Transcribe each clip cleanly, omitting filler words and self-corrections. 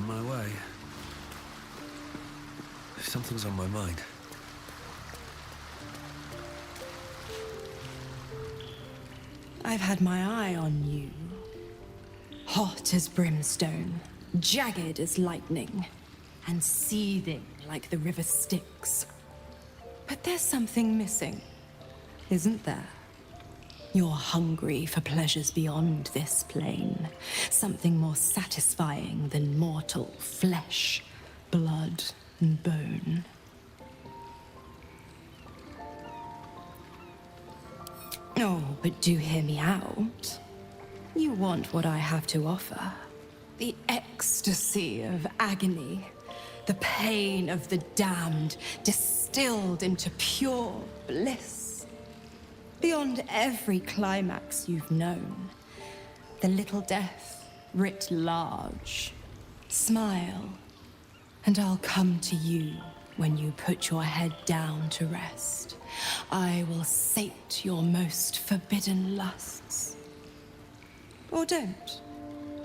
On my way. Something's on my mind. I've had my eye on you. Hot as brimstone, jagged as lightning, and seething like the river Styx. But there's something missing, isn't there? You're hungry for pleasures beyond this plane. Something more satisfying than mortal flesh, blood, and bone. Oh, but do hear me out. You want what I have to offer. The ecstasy of agony. The pain of the damned, distilled into pure bliss. Beyond every climax you've known. The little death writ large. Smile, and I'll come to you when you put your head down to rest. I will sate your most forbidden lusts. Or don't,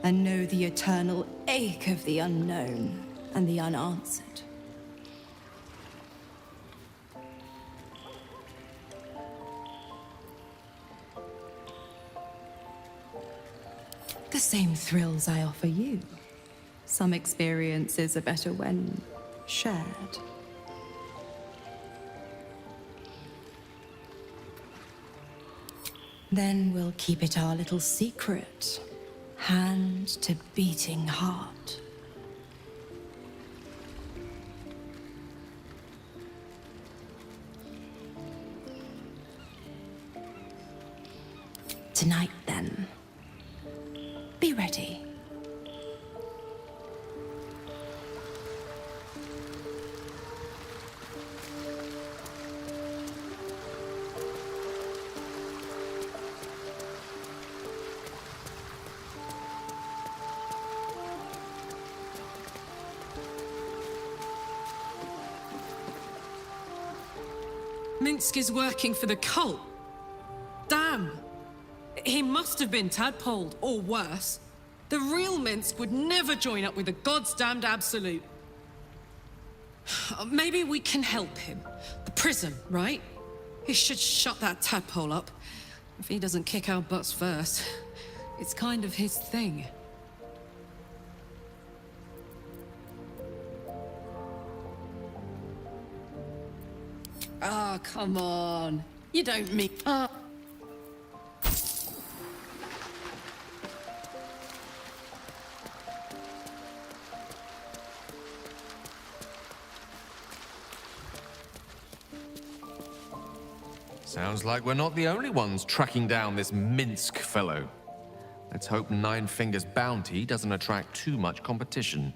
and know the eternal ache of the unknown and the unanswered. The same thrills I offer you. Some experiences are better when shared. Then we'll keep it our little secret. Hand to beating heart. Tonight, then. Be ready. Minsk is working for the cult. Damn. He must have been tadpoled, or worse. The real Minsk would never join up with the goddamned Absolute. Maybe we can help him. The prison, right? He should shut that tadpole up. If he doesn't kick our butts first. It's kind of his thing. Ah, come on. You don't mean... Sounds like we're not the only ones tracking down this Minsk fellow. Let's hope Nine Fingers' bounty doesn't attract too much competition.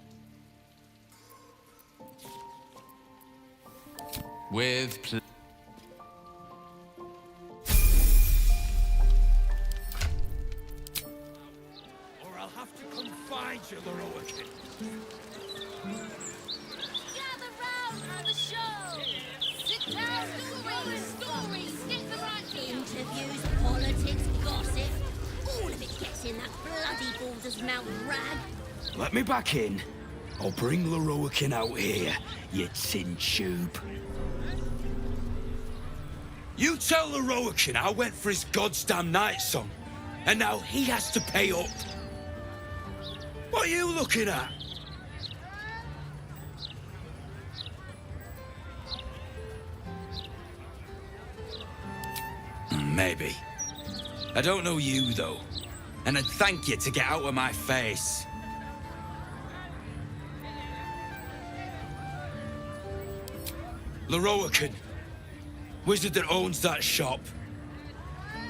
With or I'll have to come find you, Larian. Gather round for the show! Sit down, stories, get the right interviews, politics, gossip. All of it gets in that bloody Balder's mouth rag. Let me back in. I'll bring Larian out here, you tin tube. You tell Larian I went for his goddamn night song, and now he has to pay up. What are you looking at? Maybe. I don't know you, though. And I'd thank you to get out of my face. Larian, wizard that owns that shop,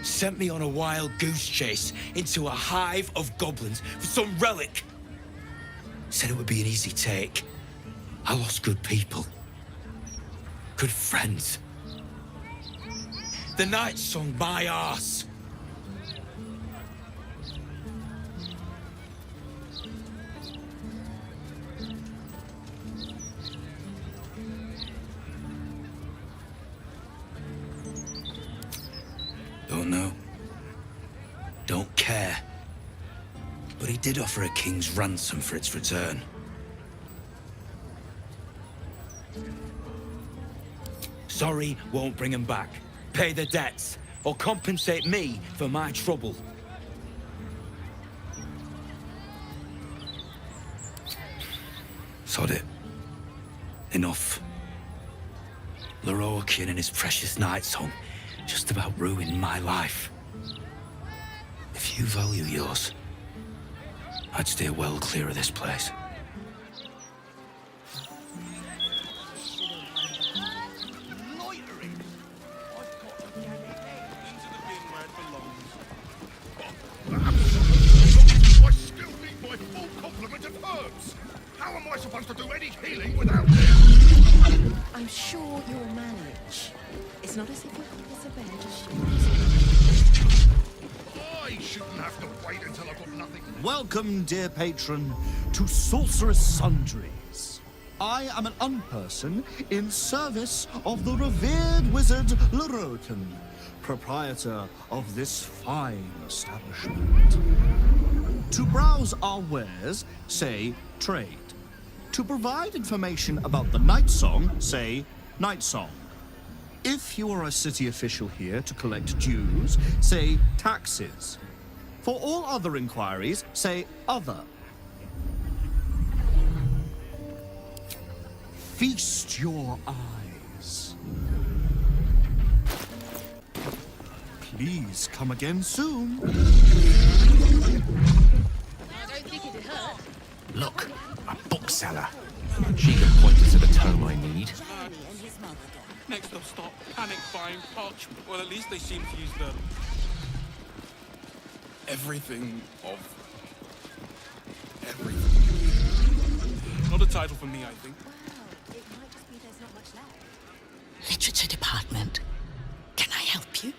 sent me on a wild goose chase into a hive of goblins for some relic. Said it would be an easy take. I lost good people. Good friends. The night song my arse. Don't know. Don't care. But he did offer a king's ransom for its return. Sorry won't bring them back. Pay the debts, or compensate me for my trouble. Sod it. Enough. Lororkian and his precious night song just about ruined my life. If you value yours, I'd steer well clear of this place. I'm sure you'll manage. It's not as if you're this a bear just I shouldn't have to wait until I've got nothing. Welcome, dear patron, to Sorcerous Sundries. I am an unperson in service of the revered wizard Lorotan, proprietor of this fine establishment. To browse our wares, say trade. To provide information about the night song, say night song. If you are a city official here to collect dues, say taxes. For all other inquiries, say other. Feast your eyes. Please come again soon. I don't think it'd hurt. Look, a bookseller. She can point us to the tome I need. Next they'll stop panic buying parchment. Well, at least they seem to use the everything of everything. Not a title for me, I think. Wow, it might just be there's not much left. Literature department. Can I help you?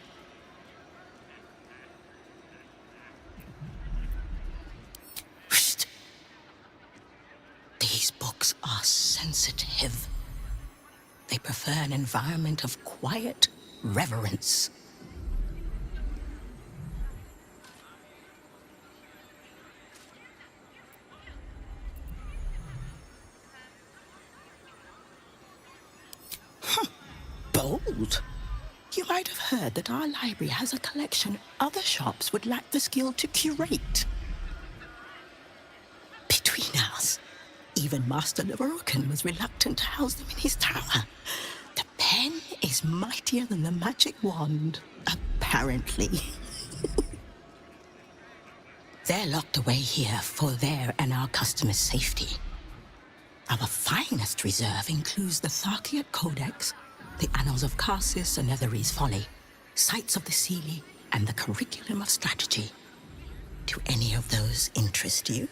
Psst. These books are sensitive. They prefer an environment of quiet reverence. Bold. You might have heard that our library has a collection other shops would lack the skill to curate. Between us, even Master Lorokan was reluctant to house them in his tower. The pen is mightier than the magic wand, apparently. They're locked away here for their and our customers' safety. Our finest reserve includes the Tharkiot Codex, the Annals of Karsus and Netherese Folly, Sights of the Seelie, and the Curriculum of Strategy. Do any of those interest you?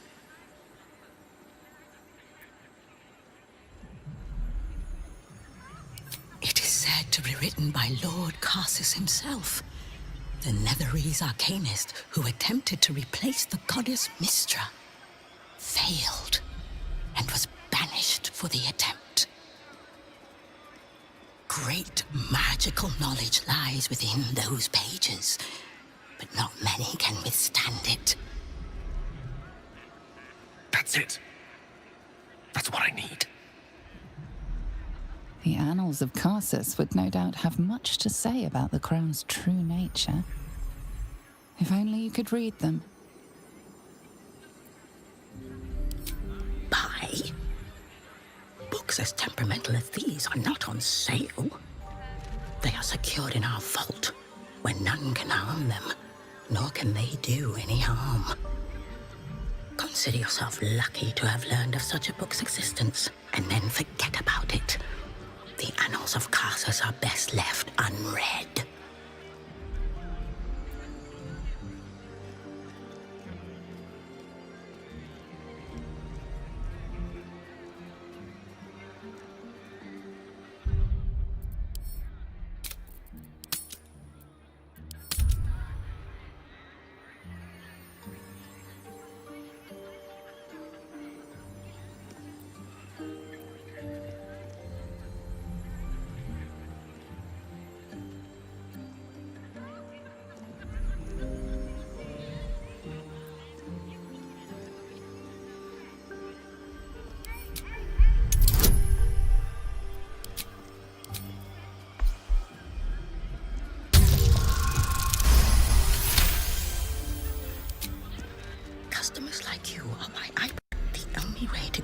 It is said to be written by Lord Karsus himself, the Netherese arcanist who attempted to replace the goddess Mystra, failed, and was banished for the attempt. Great magical knowledge lies within those pages, but not many can withstand it. That's it. That's what I need. The Annals of Karsus would no doubt have much to say about the Crown's true nature. If only you could read them. Buy? Books as temperamental as these are not on sale. They are secured in our vault, where none can harm them, nor can they do any harm. Consider yourself lucky to have learned of such a book's existence, and then forget about it. The Annals of Karsus are best left unread.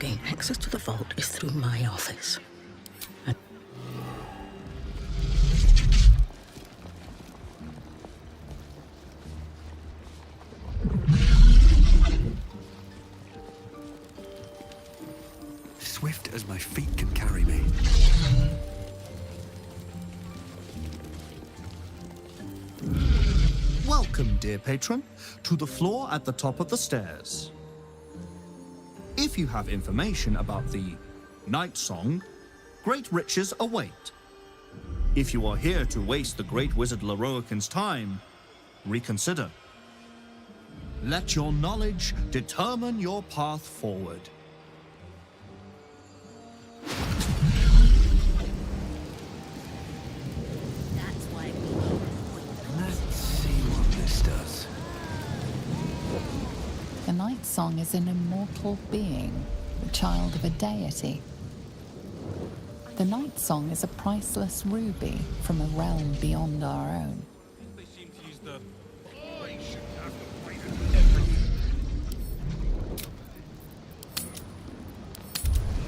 gain access to the vault is through my office. Swift as my feet can carry me. Welcome, dear patron, to the floor at the top of the stairs. If you have information about the Night Song, great riches await. If you are here to waste the great wizard Lorroakan's time, reconsider. Let your knowledge determine your path forward. That's why we need an appointment. Let's see what this does. The Night Song is an immortal being, the child of a deity. The Night Song is a priceless ruby from a realm beyond our own. They seem to use the... They shouldn't have to wait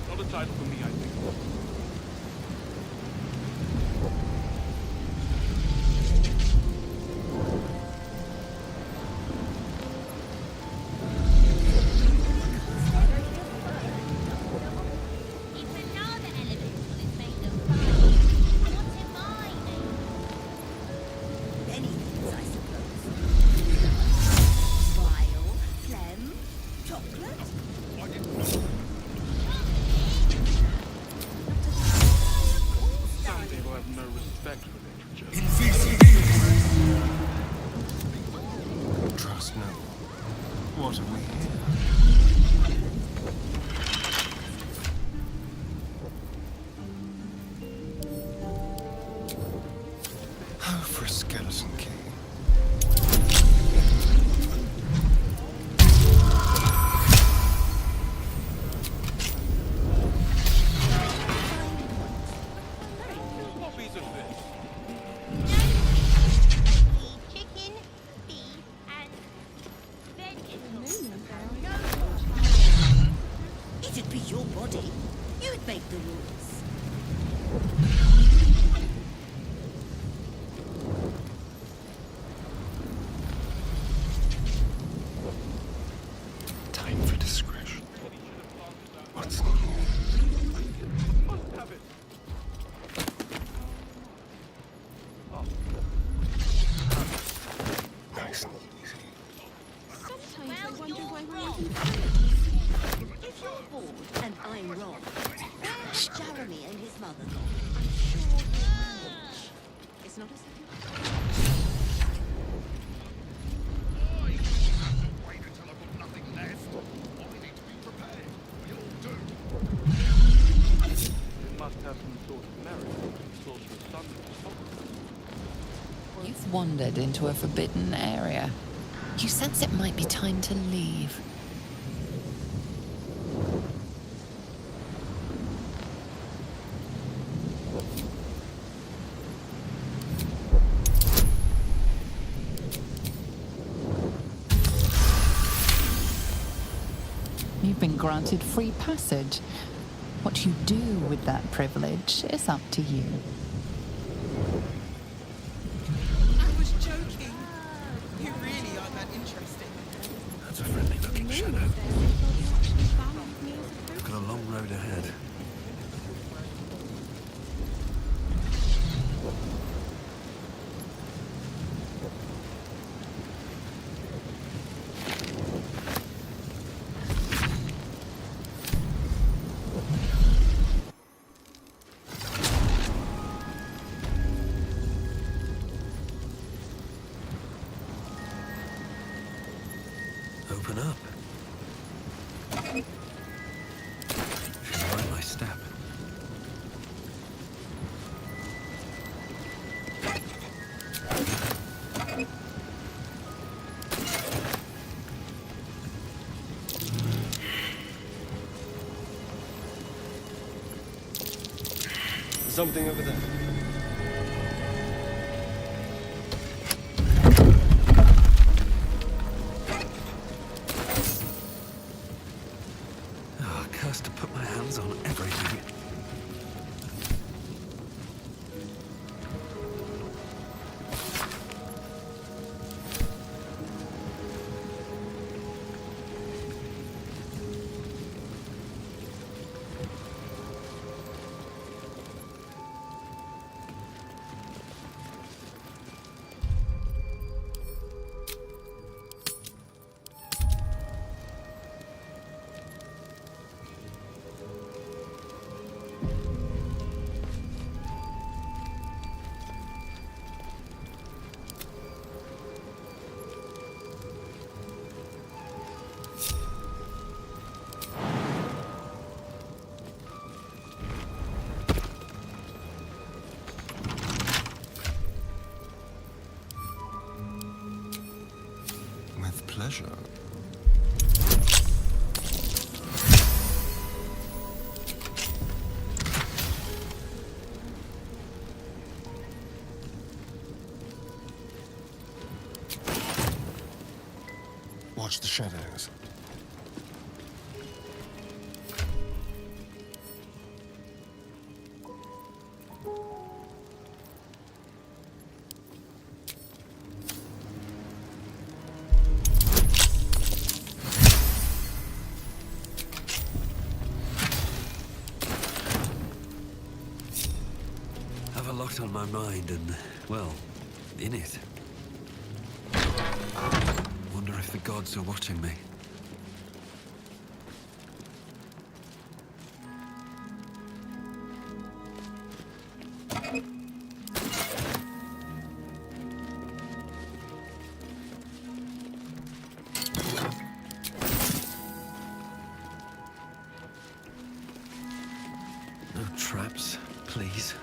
Not a title for me, I think. Even another elemental is made of fire. What's in mine? Anything, I suppose. Bile, phlegm, chocolate. Some people have no respect for literature. Trust no one. What are we here? Oh, for a skeleton king. What piece of fish? Chicken, beef, and vegetables. It'd be your body. You'd make the rules. Time for discretion. What's new? Must have it. Nice and easy. Well, you're wrong. If you're bored and I'm wrong, where's Jeremy and his mother gone? I'm sure he'll manage. It's not as if wait until I've got nothing left. I need to be prepared. We all do. It must have some sort of merit. Sorcerer's son to stop it. You've wandered into a forbidden area. You sense it might be time to leave. You've been granted free passage. What you do with that privilege is up to you. I was joking. You really are that interesting. That's a friendly looking shadow. We've got a long road ahead. Open up. Should mind my step. Something over there. Oh, cursed to put my hands on everything. Pleasure. Watch the shadows. On my mind and, well, in it. Wonder if the gods are watching me. No traps, please.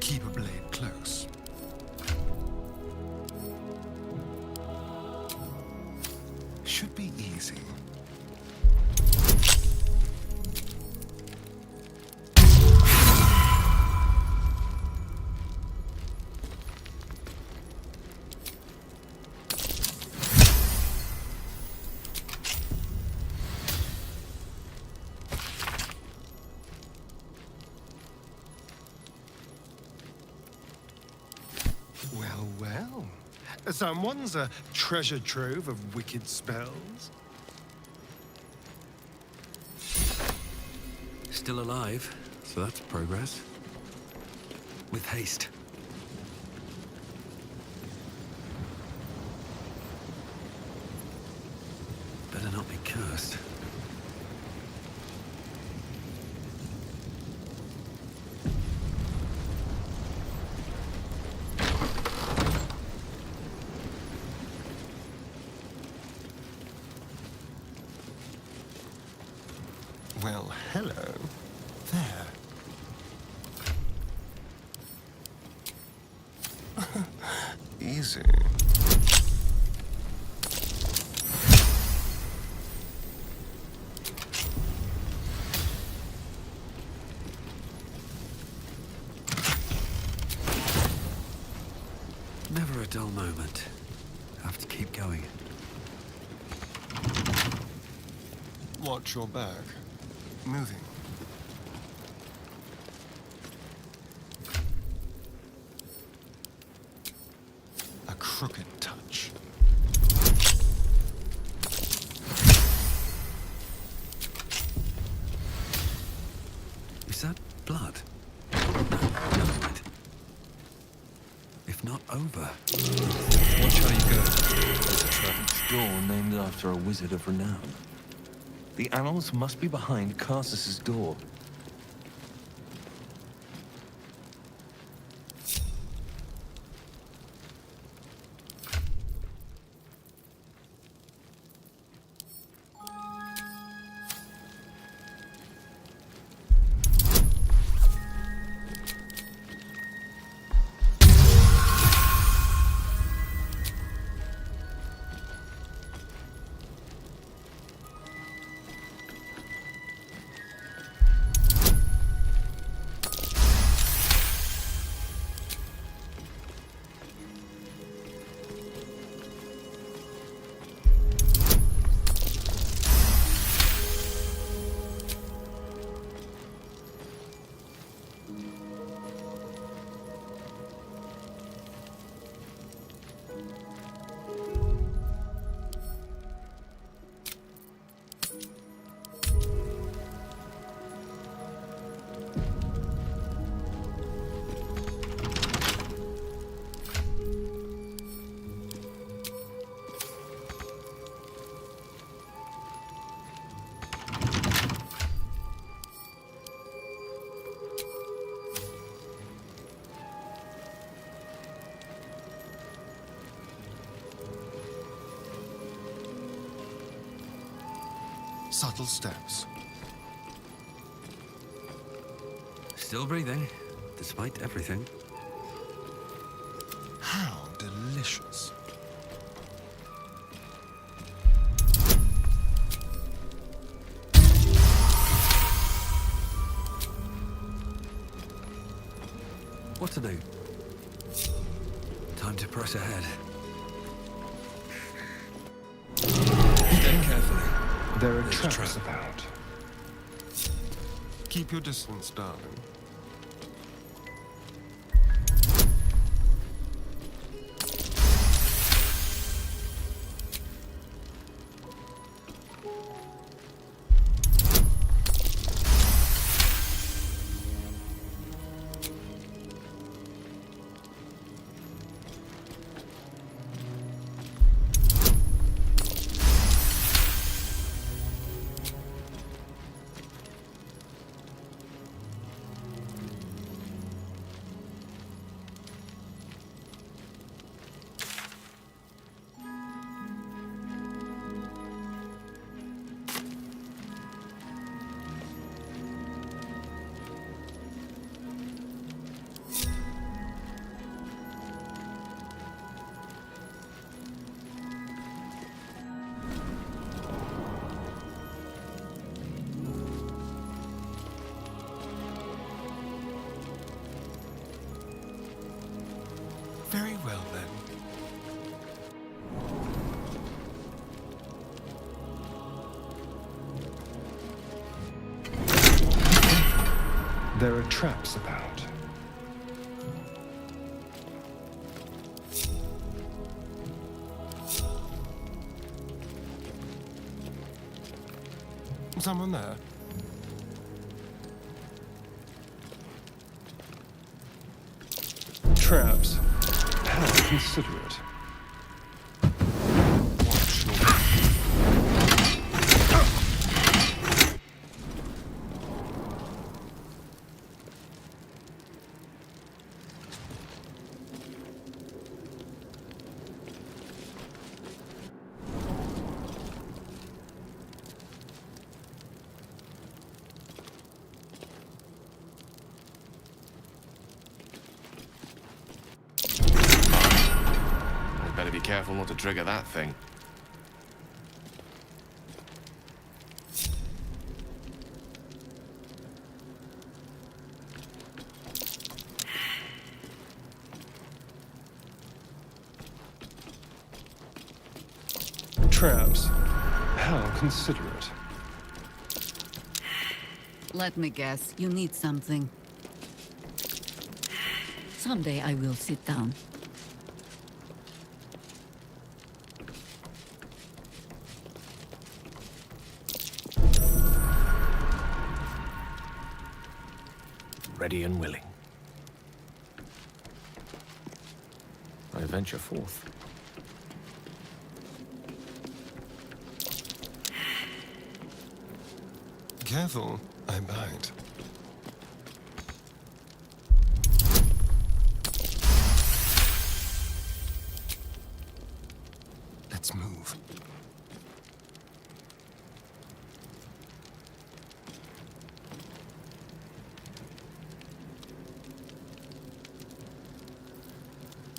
Keep a blade close. Should be easy. Well, well. Someone's a treasure trove of wicked spells. Still alive, so that's progress. With haste. Better not be cursed. Well, hello. There. Easy. Never a dull moment. Have to keep going. Watch your back. Moving. A crooked touch. Is that blood? Never mind. If not over. Watch how you go. There's a trap's door named after a wizard of renown. The animals must be behind Carsus's door. Subtle steps. Still breathing, despite everything. How delicious. What to do? Time to press ahead. Step carefully. There are There's a traps trap. about. Keep your distance, darling. Very well, then. There are traps about. Someone there? Traps. How considerate. Watch your... Better be careful not to trigger that thing. Traps. How considerate. Let me guess, you need something. Someday I will sit down. Ready and willing. I venture forth. Careful, I bite. Let's move.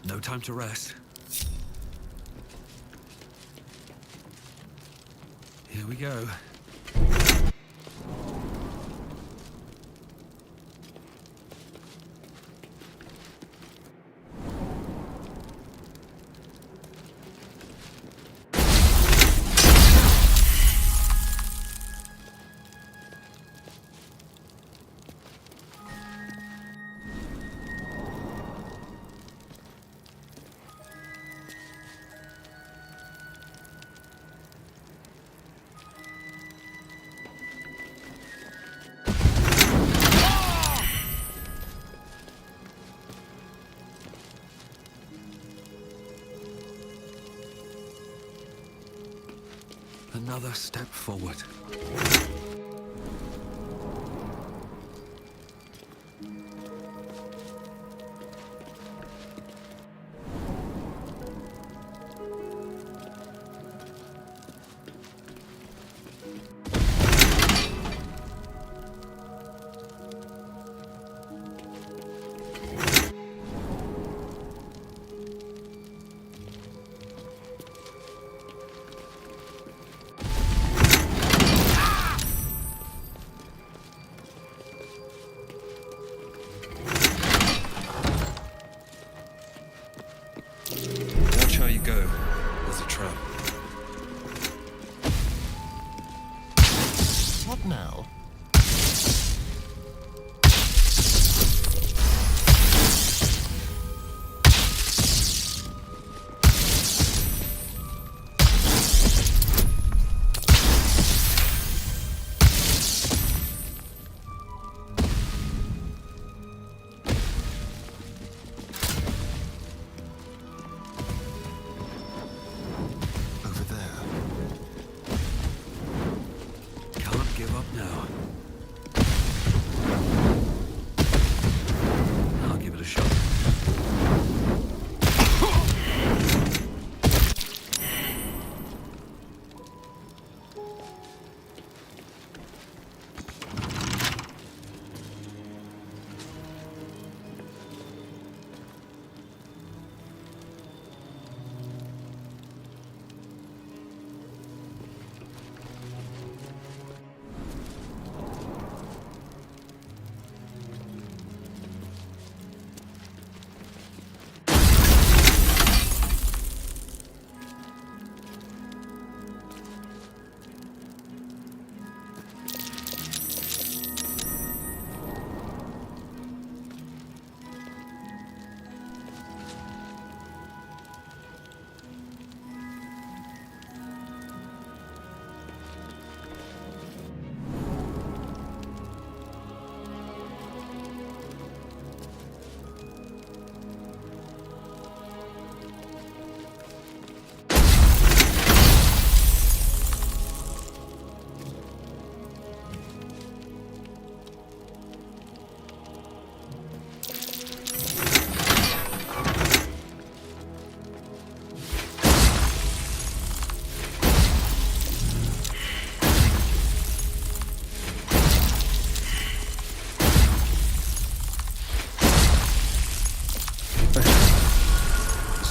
No time to rest. Here we go. Another step forward. go. There's a trap. What now?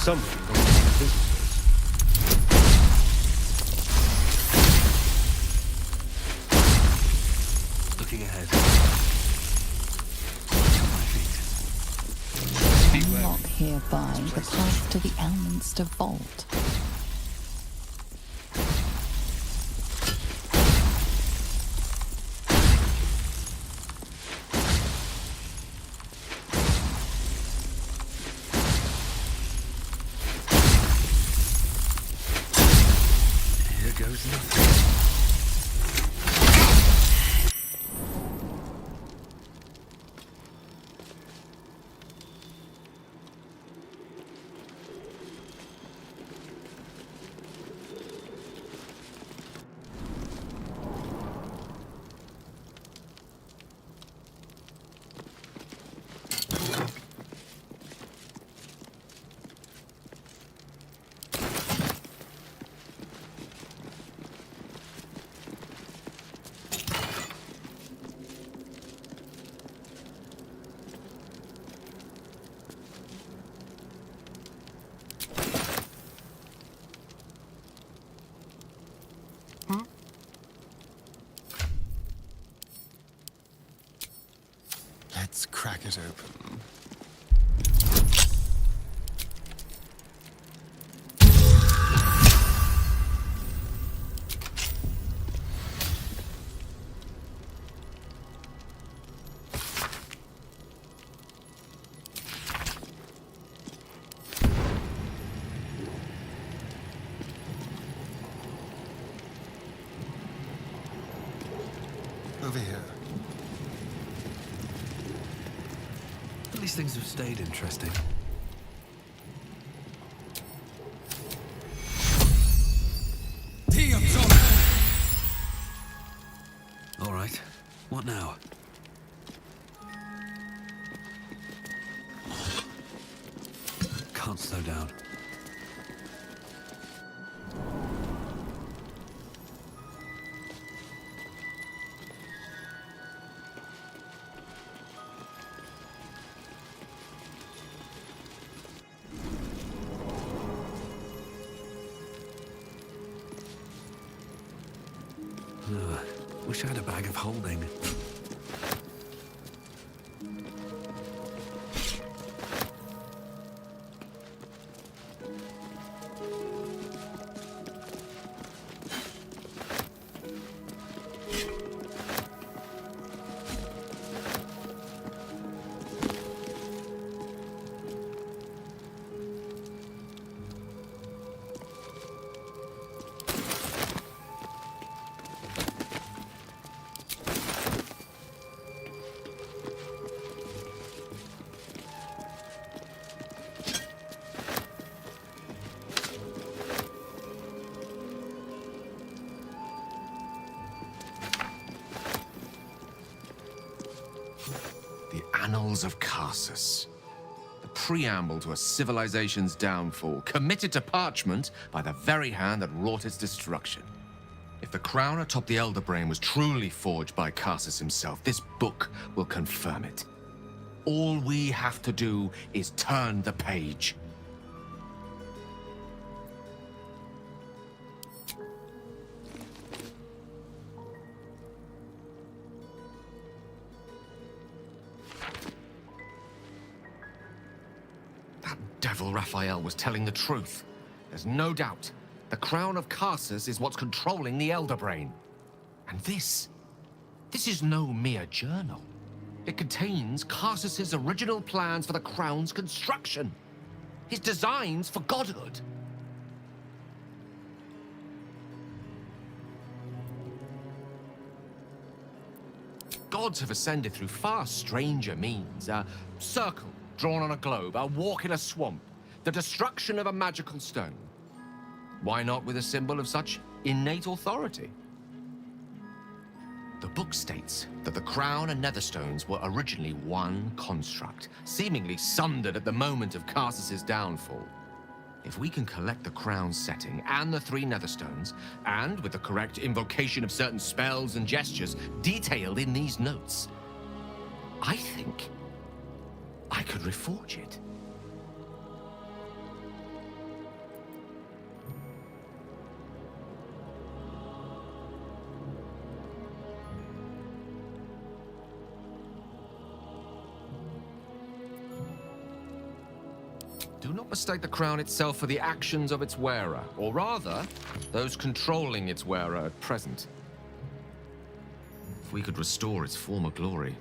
Something. Looking ahead. Unlock hereby the path to the Elminster Vault. Let's crack it open. Over here. At least things have stayed interesting. All right. What now? Can't slow down. Wish I had a bag of holding. Annals of Karsus. The preamble to a civilization's downfall, committed to parchment by the very hand that wrought its destruction. If the crown atop the Elder Brain was truly forged by Karsus himself, this book will confirm it. All we have to do is turn the page. That devil Raphael was telling the truth. There's no doubt. The crown of Karsus is what's controlling the Elder Brain. And this is no mere journal. It contains Karsus's original plans for the crown's construction. His designs for godhood. Gods have ascended through far stranger means. A circle drawn on a globe, a walk in a swamp, the destruction of a magical stone. Why not with a symbol of such innate authority? The book states that the crown and netherstones were originally one construct, seemingly sundered at the moment of Karsus's downfall. If we can collect the crown's setting and the 3 netherstones, and with the correct invocation of certain spells and gestures detailed in these notes, I think I could reforge it. Do not mistake the crown itself for the actions of its wearer, or rather, those controlling its wearer at present. If we could restore its former glory,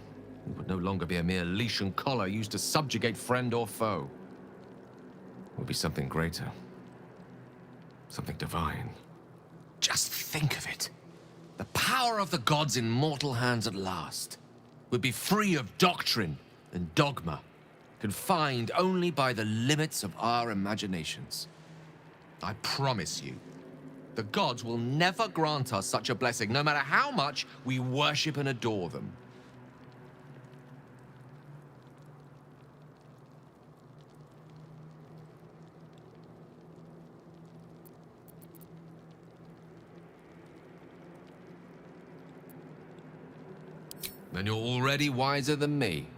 it would no longer be a mere leash and collar used to subjugate friend or foe. It would be something greater. Something divine. Just think of it. The power of the gods in mortal hands at last would be free of doctrine and dogma, confined only by the limits of our imaginations. I promise you, the gods will never grant us such a blessing, no matter how much we worship and adore them. Then you're already wiser than me.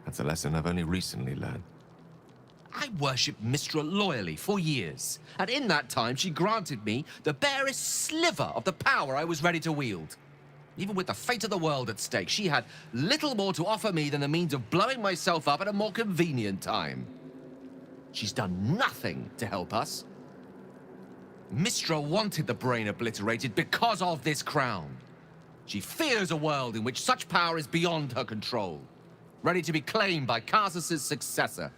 That's a lesson I've only recently learned. I worshipped Mistra loyally for years, and in that time she granted me the barest sliver of the power I was ready to wield. Even with the fate of the world at stake, she had little more to offer me than the means of blowing myself up at a more convenient time. She's done nothing to help us. Mistra wanted the brain obliterated because of this crown. She fears a world in which such power is beyond her control, ready to be claimed by Karsus's successor.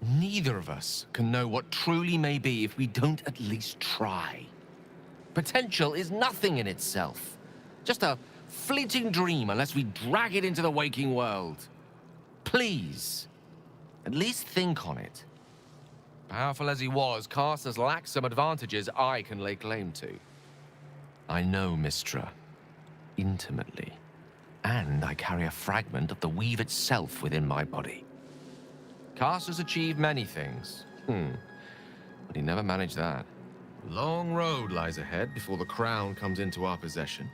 Neither of us can know what truly may be if we don't at least try. Potential is nothing in itself. Just a fleeting dream unless we drag it into the waking world. Please, at least think on it. Powerful as he was, Karsus lacks some advantages I can lay claim to. I know Mistra intimately, and I carry a fragment of the weave itself within my body. Karsus achieved many things, but he never managed that. A long road lies ahead before the crown comes into our possession.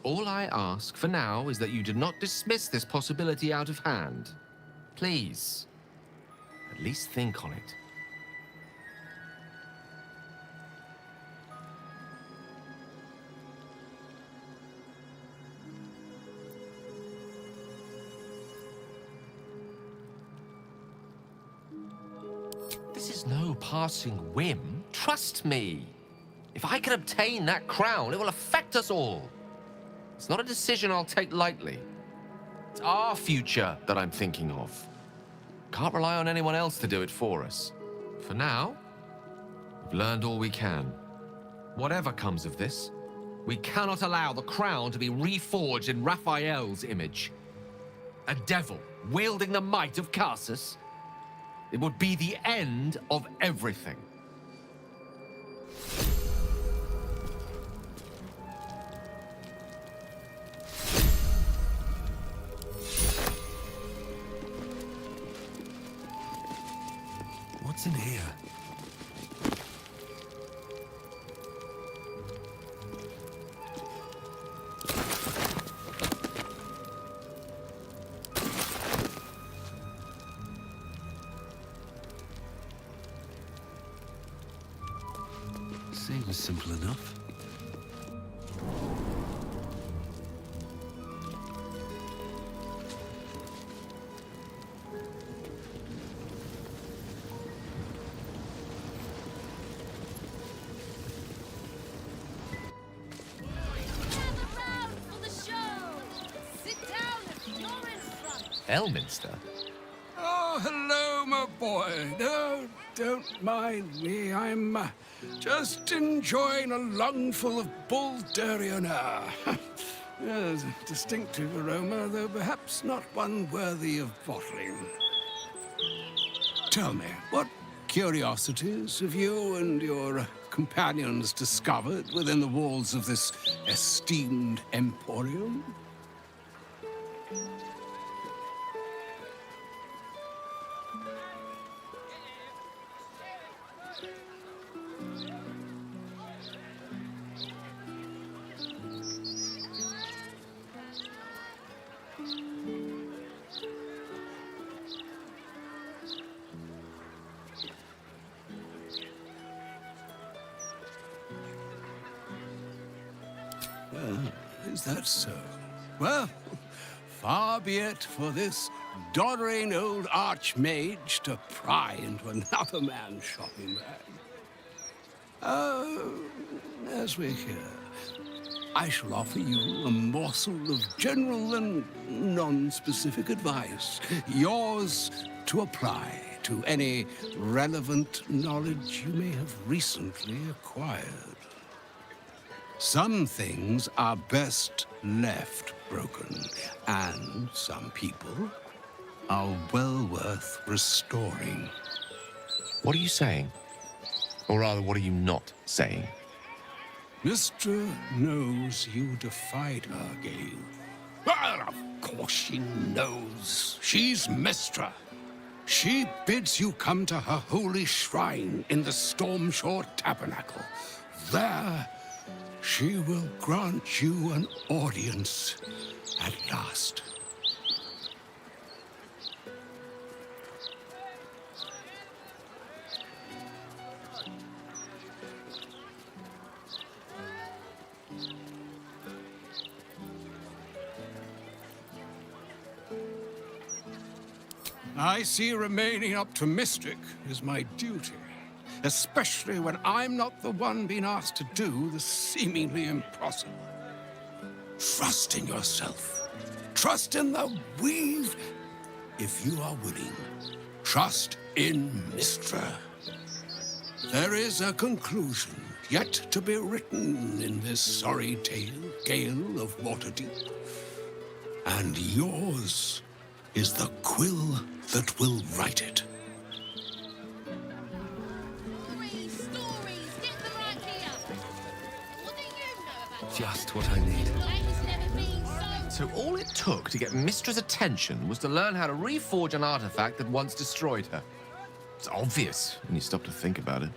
All I ask for now is that you do not dismiss this possibility out of hand. Please, at least think on it. This is no passing whim. Trust me. If I can obtain that crown, it will affect us all. It's not a decision I'll take lightly. It's our future that I'm thinking of. Can't rely on anyone else to do it for us. For now, we've learned all we can. Whatever comes of this, we cannot allow the crown to be reforged in Raphael's image. A devil wielding the might of Casus? It would be the end of everything. What's in here? Seems simple enough. Elminster? Oh, hello, my boy. No, don't mind me. I'm just enjoying a lungful of Baldurian air. Yes, a distinctive aroma, though perhaps not one worthy of bottling. Tell me, what curiosities have you and your companions discovered within the walls of this esteemed emporium? Is that so? Well, far be it for this doddering old archmage to pry into another man's shopping bag. As we're here, I shall offer you a morsel of general and non-specific advice, yours to apply to any relevant knowledge you may have recently acquired. Some things are best left broken, and some people are well worth restoring. What are you saying? Or rather, what are you not saying? Mystra knows you defied her, Gale. Well, of course she knows. She's Mystra. She bids you come to her holy shrine in the Stormshore Tabernacle. There, she will grant you an audience at last. I see remaining up to Mystic is my duty. Especially when I'm not the one being asked to do the seemingly impossible. Trust in yourself. Trust in the weave, if you are willing. Trust in Mystra. There is a conclusion yet to be written in this sorry tale, Gale of Waterdeep. And yours is the quill that will write it. Just what I need. So all it took to get Mystra's attention was to learn how to reforge an artifact that once destroyed her. It's obvious when you stop to think about it.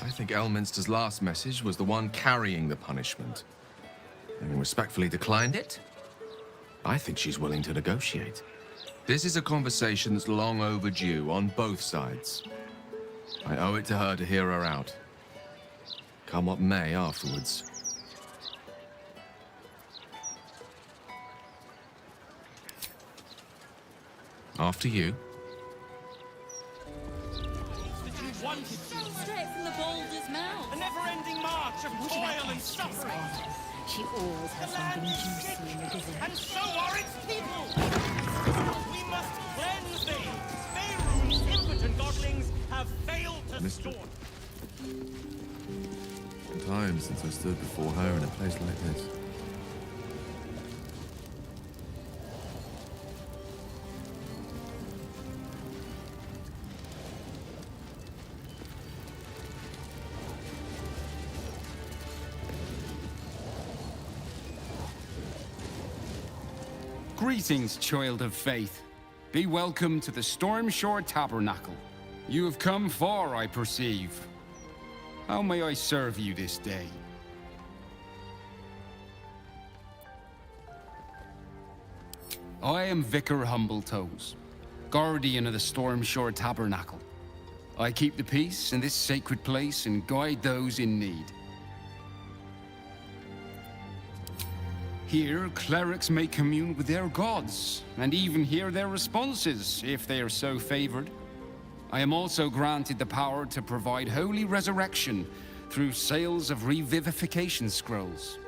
I think Elminster's last message was the one carrying the punishment. Having respectfully declined it, I think she's willing to negotiate. This is a conversation that's long overdue on both sides. I owe it to her to hear her out. Come what may afterwards. After you. Straight from the boulder's mouth. A never-ending march of toil and suffering. She always has something juicy in the gazette. And so are its people! We must cleanse thee! Faerun's impotent godlings have failed to store. Time since I stood before her in a place like this. Greetings, child of faith. Be welcome to the Stormshore Tabernacle. You have come far, I perceive. How may I serve you this day? I am Vicar Humbletoes, guardian of the Stormshore Tabernacle. I keep the peace in this sacred place and guide those in need. Here, clerics may commune with their gods, and even hear their responses, if they are so favored. I am also granted the power to provide holy resurrection through sales of revivification scrolls.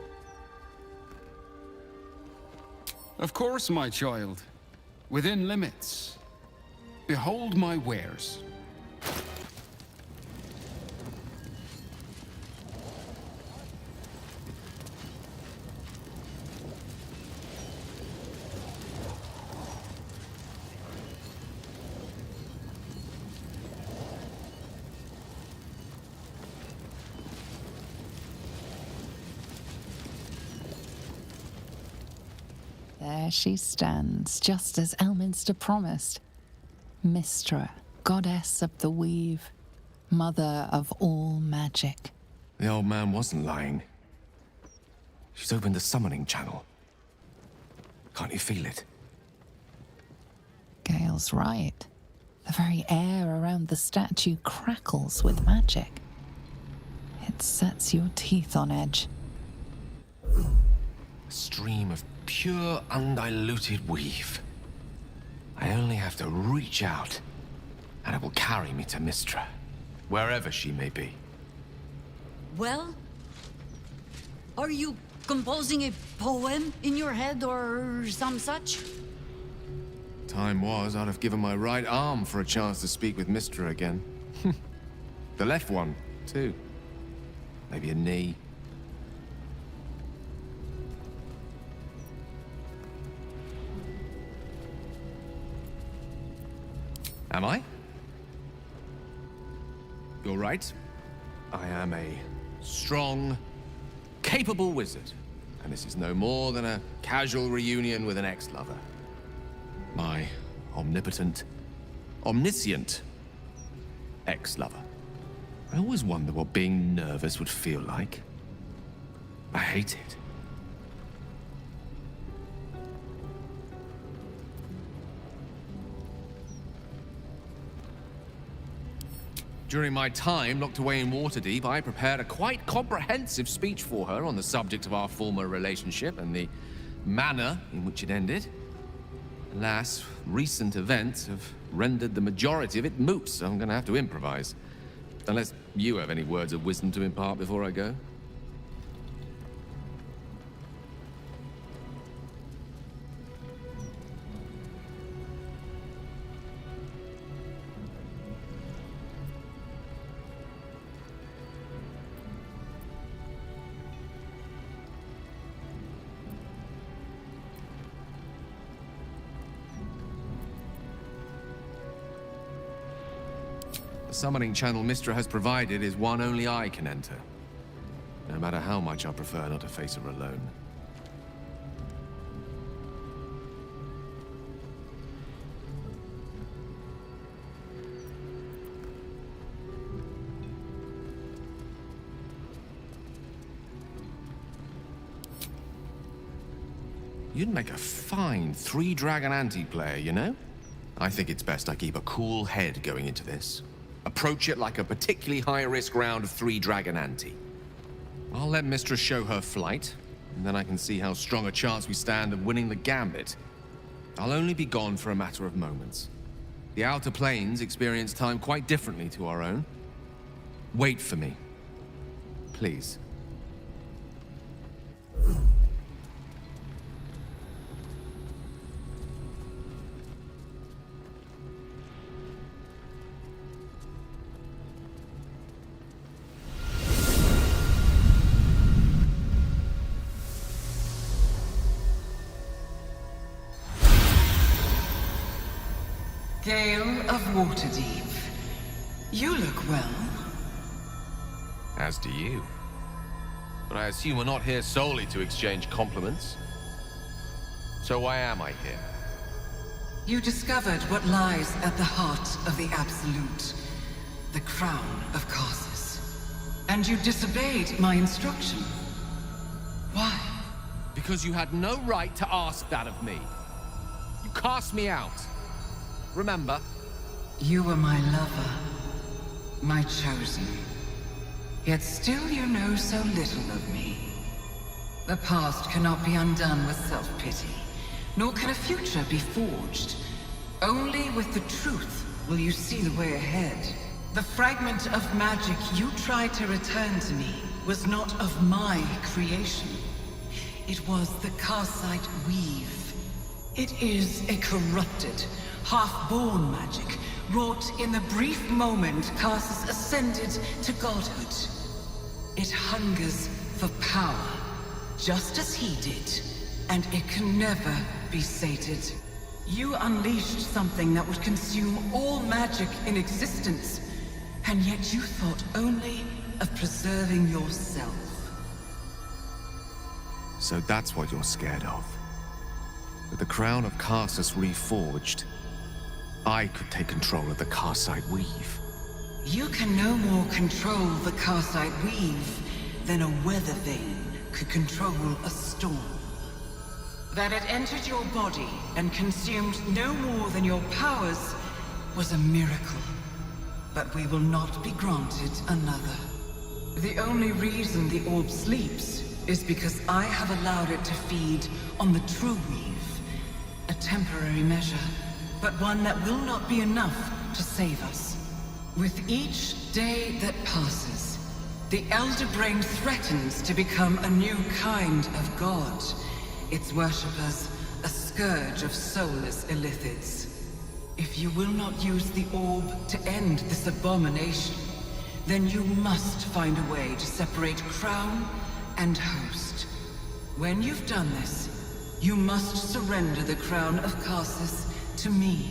Of course, my child, within limits. Behold my wares. There she stands, just as Elminster promised. Mystra, goddess of the weave, mother of all magic. The old man wasn't lying. She's opened the summoning channel. Can't you feel it? Gale's right. The very air around the statue crackles with magic. It sets your teeth on edge. A stream of pure, undiluted weave. I only have to reach out, and it will carry me to Mystra, wherever she may be. Well? Are you composing a poem in your head or some such? Time was, I'd have given my right arm for a chance to speak with Mystra again. The left one, too. Maybe a knee. Am I? You're right. I am a strong, capable wizard. And this is no more than a casual reunion with an ex-lover. My omnipotent, omniscient ex-lover. I always wonder what being nervous would feel like. I hate it. During my time locked away in Waterdeep, I prepared a quite comprehensive speech for her on the subject of our former relationship and the manner in which it ended. Alas, recent events have rendered the majority of it moot, so I'm gonna have to improvise. Unless you have any words of wisdom to impart before I go. The summoning channel Mystra has provided is one only I can enter. No matter how much I prefer not to face her alone. You'd make a fine three-dragon anti-player, you know? I think it's best I keep a cool head going into this. Approach it like a particularly high-risk round of three-dragon ante. I'll let Mistress show her flight, and then I can see how strong a chance we stand of winning the gambit. I'll only be gone for a matter of moments. The Outer Planes experience time quite differently to our own. Wait for me. Please. Gale of Waterdeep. You look well. As do you. But I assume we're not here solely to exchange compliments. So why am I here? You discovered what lies at the heart of the Absolute, the crown of Karsus. And you disobeyed my instruction. Why? Because you had no right to ask that of me. You cast me out. Remember? You were my lover, my chosen. Yet still you know so little of me. The past cannot be undone with self-pity, nor can a future be forged. Only with the truth will you see the way ahead. The fragment of magic you tried to return to me was not of my creation. It was the Karsite weave. It is a corrupted, half-born magic, wrought in the brief moment Karsus ascended to godhood. It hungers for power, just as he did, and it can never be sated. You unleashed something that would consume all magic in existence, and yet you thought only of preserving yourself. So that's what you're scared of. With the crown of Karsus reforged, I could take control of the Karsite weave. You can no more control the Karsite weave than a weather vane could control a storm. That it entered your body and consumed no more than your powers was a miracle. But we will not be granted another. The only reason the orb sleeps is because I have allowed it to feed on the true weave. A temporary measure, but one that will not be enough to save us. With each day that passes, the Elder Brain threatens to become a new kind of god. Its worshippers, a scourge of soulless illithids. If you will not use the orb to end this abomination, then you must find a way to separate crown and host. When you've done this, you must surrender the crown of Karsus to me.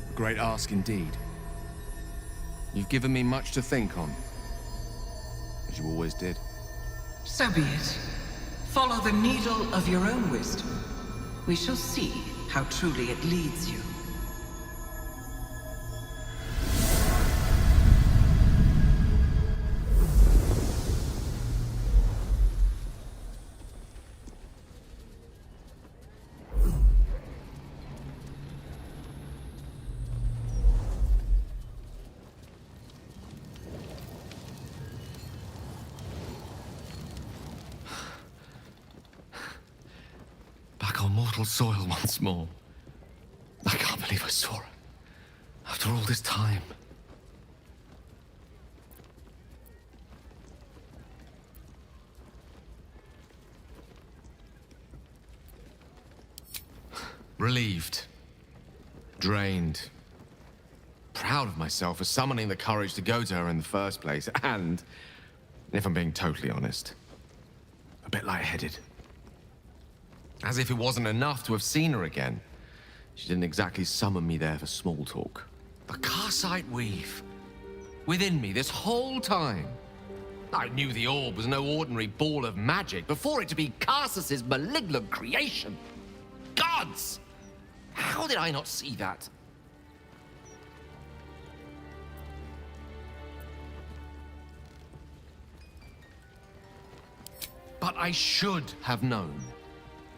A great ask indeed. You've given me much to think on, as you always did. So be it. Follow the needle of your own wisdom. We shall see how truly it leads you. Mortal soil once more. I can't believe I saw it. After all this time. Relieved. Drained. Proud of myself for summoning the courage to go to her in the first place. And, if I'm being totally honest, a bit lightheaded. As if it wasn't enough to have seen her again. She didn't exactly summon me there for small talk. The Karsite weave. Within me this whole time. I knew the orb was no ordinary ball of magic before it to be Karsus's malignant creation. Gods! How did I not see that? But I should have known.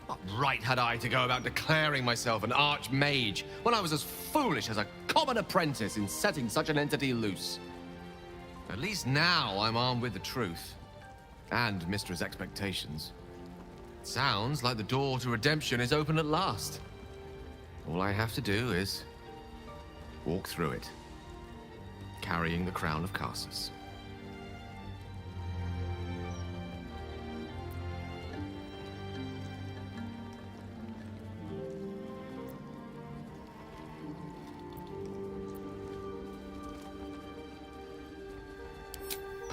What right had I to go about declaring myself an archmage when I was as foolish as a common apprentice in setting such an entity loose? At least now I'm armed with the truth. And Mistra's expectations. It sounds like the door to redemption is open at last. All I have to do is walk through it, carrying the crown of Karsus.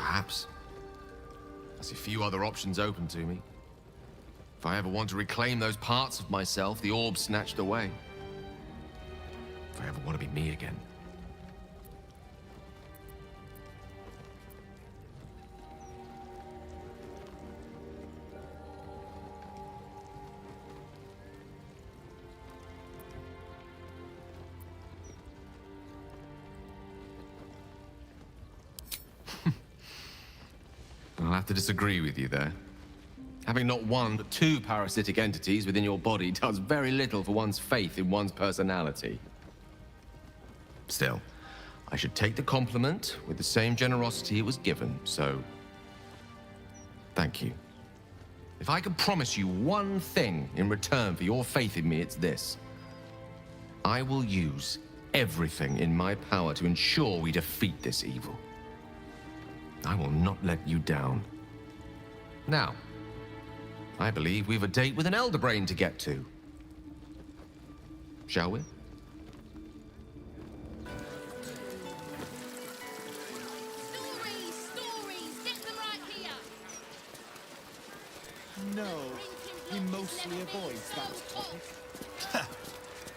Perhaps. I see few other options open to me. If I ever want to reclaim those parts of myself the orb snatched away. If I ever want to be me again. I'll have to disagree with you there. Having not one but two parasitic entities within your body does very little for one's faith in one's personality. Still, I should take the compliment with the same generosity it was given, so... thank you. If I could promise you one thing in return for your faith in me, it's this. I will use everything in my power to ensure we defeat this evil. I will not let you down. Now, I believe we've a date with an elder brain to get to. Shall we? Stories! Get them right here! No, he mostly avoids that topic.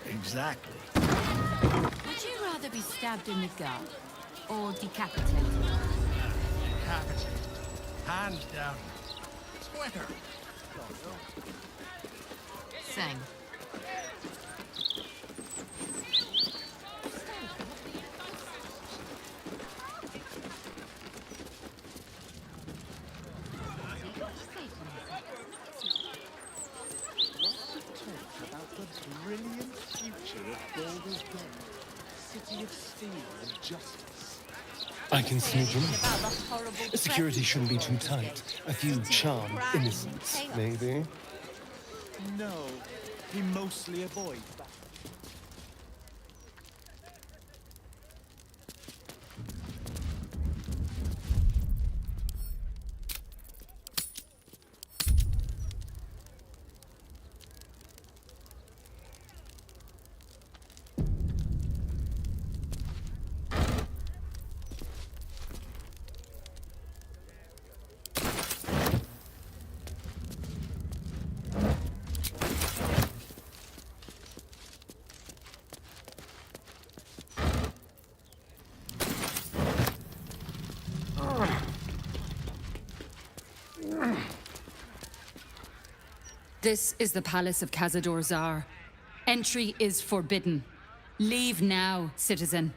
Exactly. Would you rather be stabbed in the gut or decapitated? Decapitated. Hands down. Twitter. Same. About the brilliant future of Baldur's Gate, city of steel and justice. I can sneak in. Security shouldn't be too tight. A few charmed innocents, maybe. No, he mostly avoids that. This is the Palace of Cazador Zar. Entry is forbidden. Leave now, citizen.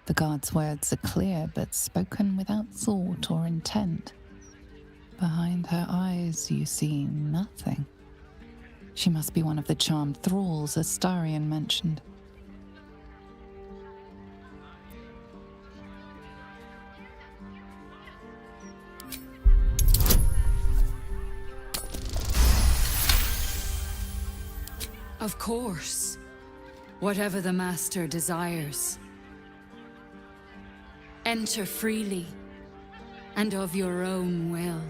The guard's words are clear, but spoken without thought or intent. Behind her eyes, you see nothing. She must be one of the charmed thralls Astarion mentioned. Of course. Whatever the master desires. Enter freely, and of your own will.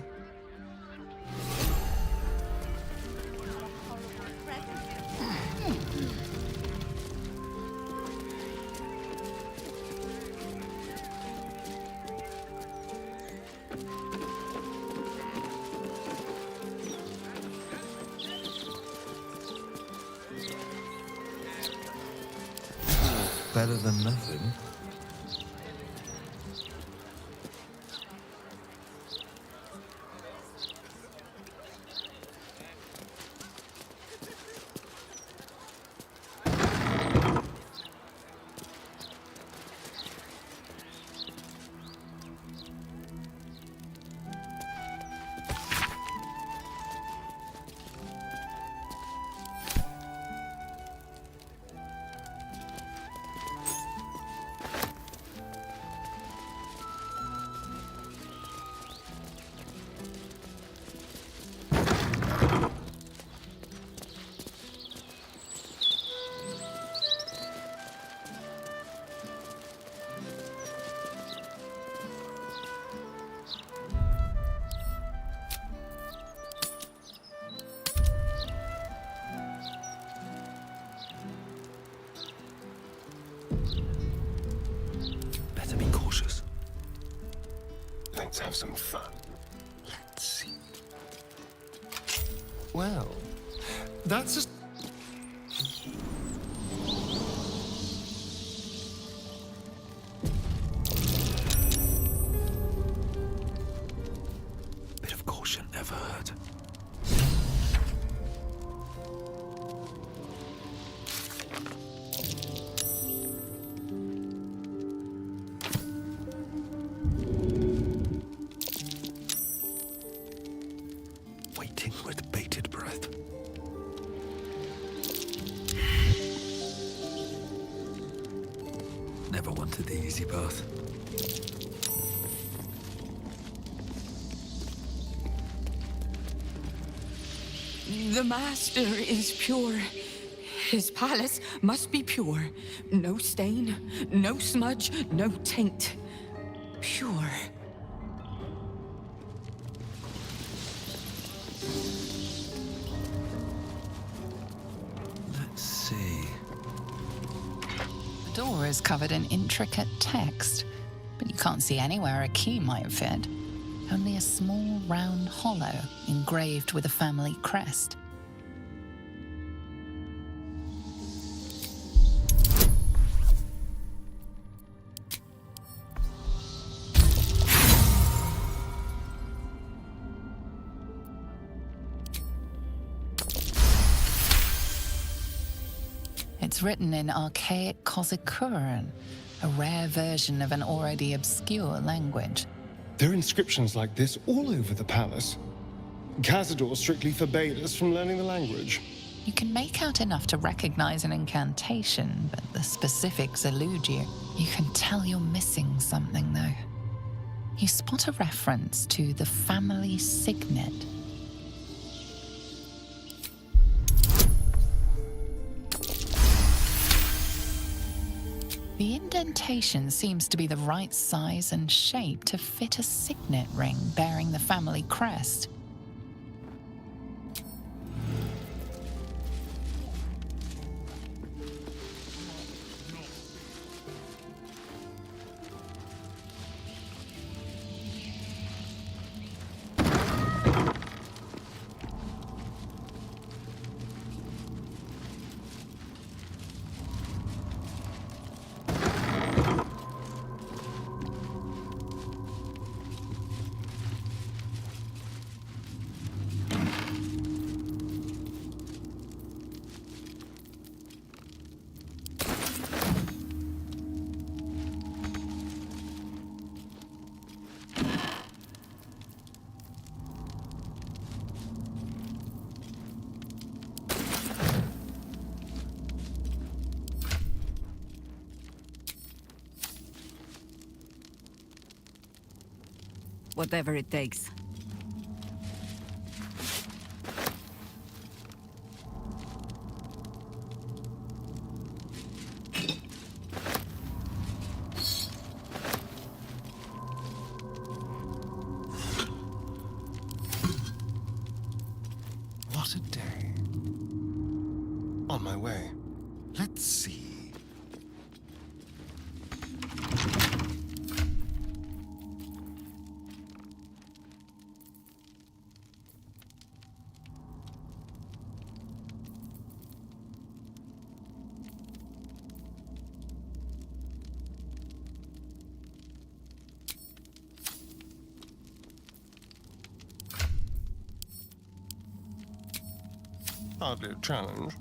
Better than nothing. have some fun. Let's see. Well, that's just... Bit of caution never hurt. Waiting with bated breath. Never wanted the easy path. The Master is pure. His palace must be pure. No stain, no smudge, no taint. Pure. Let's see. The door is covered in intricate text, but you can't see anywhere a key might fit. Only a small round hollow engraved with a family crest. It's written in archaic Kozakuran, a rare version of an already obscure language. There are inscriptions like this all over the palace. Cazador strictly forbade us from learning the language. You can make out enough to recognize an incantation, but the specifics elude you. You can tell you're missing something, though. You spot a reference to the family signet. The indentation seems to be the right size and shape to fit a signet ring bearing the family crest. Whatever it takes. What a day. On my way. Let's see. Hardly a challenge.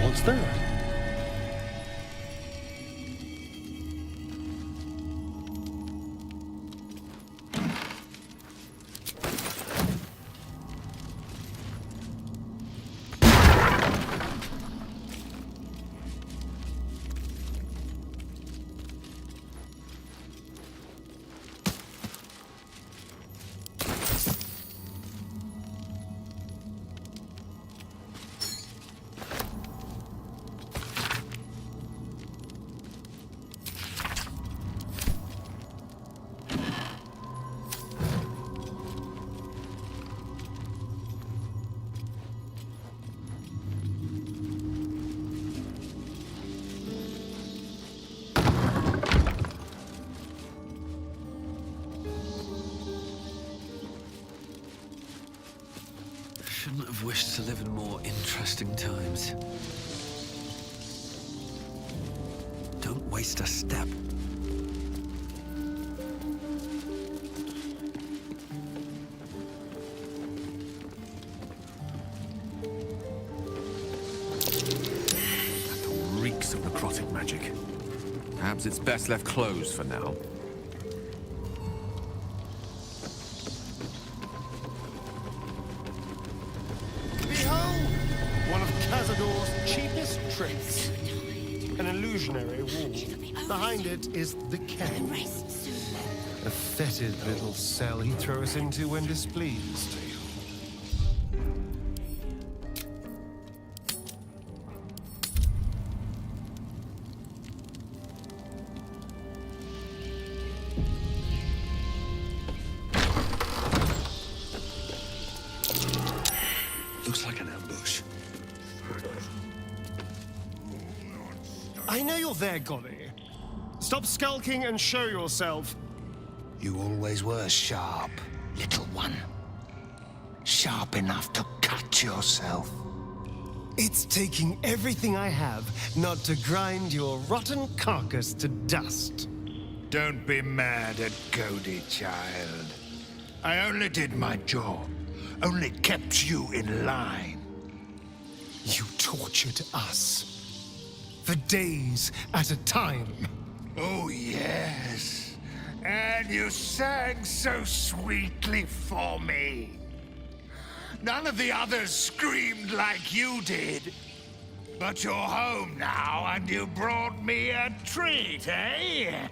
What's that? Couldn't have wished to live in more interesting times. Don't waste a step. That reeks of necrotic magic. Perhaps it's best left closed for now. Behold! One of Cazador's cheapest tricks. An illusionary wall. Behind it is the can. A fetid little cell he throws into when displeased. Looks like an ambush. I know you're there, Golly. Stop skulking and show yourself. You always were sharp, little one. Sharp enough to cut yourself. It's taking everything I have not to grind your rotten carcass to dust. Don't be mad at Cody, child. I only did my job. Only kept you in line. You tortured us. For days at a time. Oh, yes. And you sang so sweetly for me. None of the others screamed like you did. But you're home now, and you brought me a treat, eh?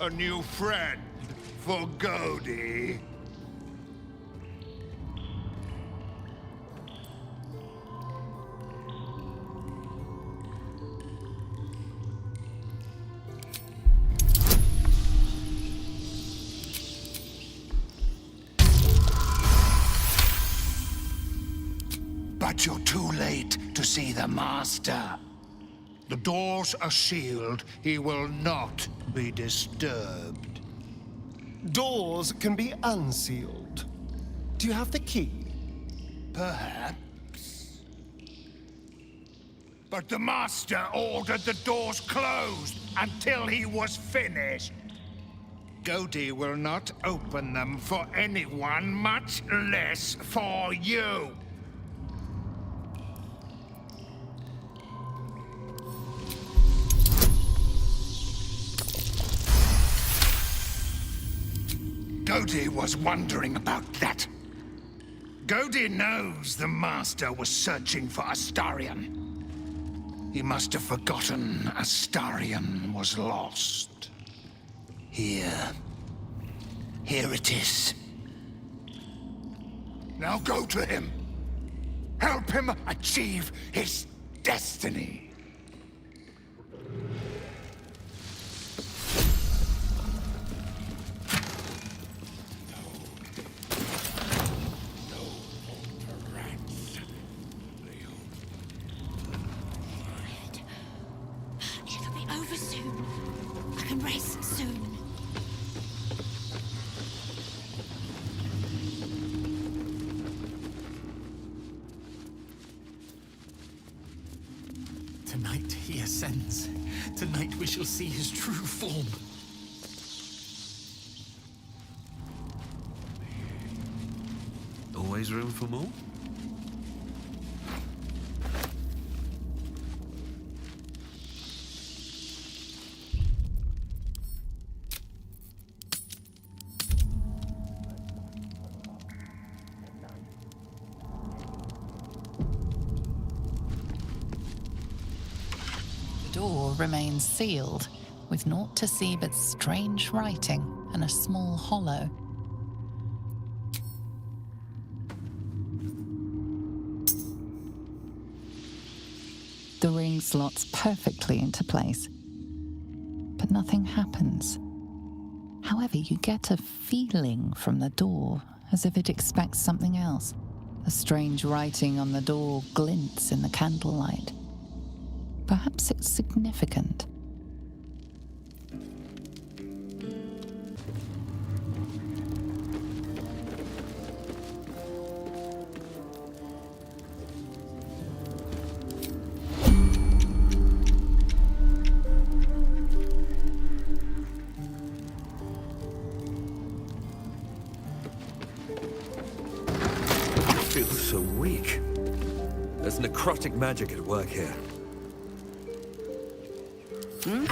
A new friend for Cody. But you're too late to see the Master. The doors are sealed. He will not be disturbed. Doors can be unsealed. Do you have the key? Perhaps. But the Master ordered the doors closed until he was finished. Cody will not open them for anyone, much less for you. Cody was wondering about that. Cody knows the Master was searching for Astarion. He must have forgotten Astarion was lost. Here it is. Now go to him. Help him achieve his destiny. Tonight he ascends. Tonight we shall see his true form. Always room for more? The door remains sealed, with naught to see but strange writing and a small hollow. The ring slots perfectly into place, but nothing happens. However, you get a feeling from the door, as if it expects something else. The strange writing on the door glints in the candlelight. Perhaps it's significant. necrotic magic at work here. Hmm?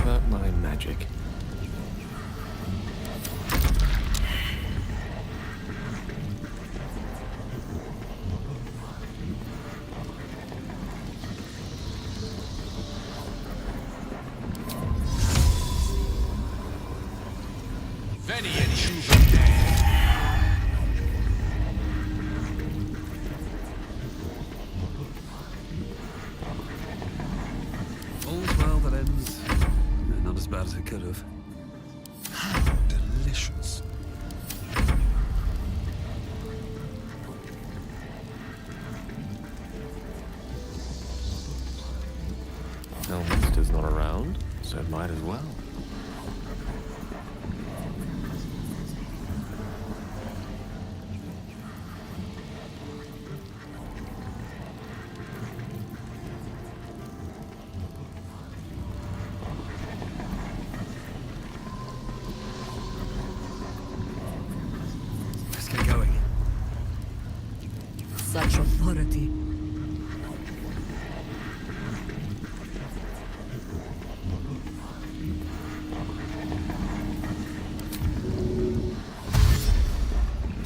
About my magic. All's well that ends. Not as bad as it could have. How delicious. Elminster's not around, so it might as well. Let's get going. Such authority.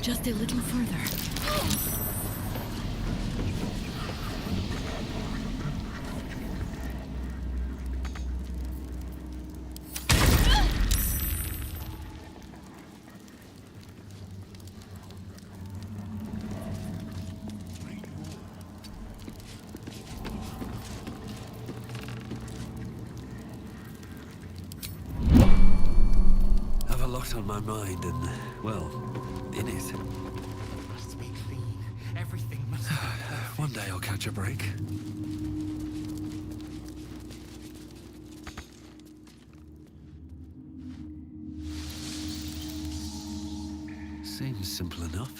Just a little further. Have a lot on my mind and, well, in it. Must be clean. Everything must be perfect. One day I'll catch a break. Seems simple enough.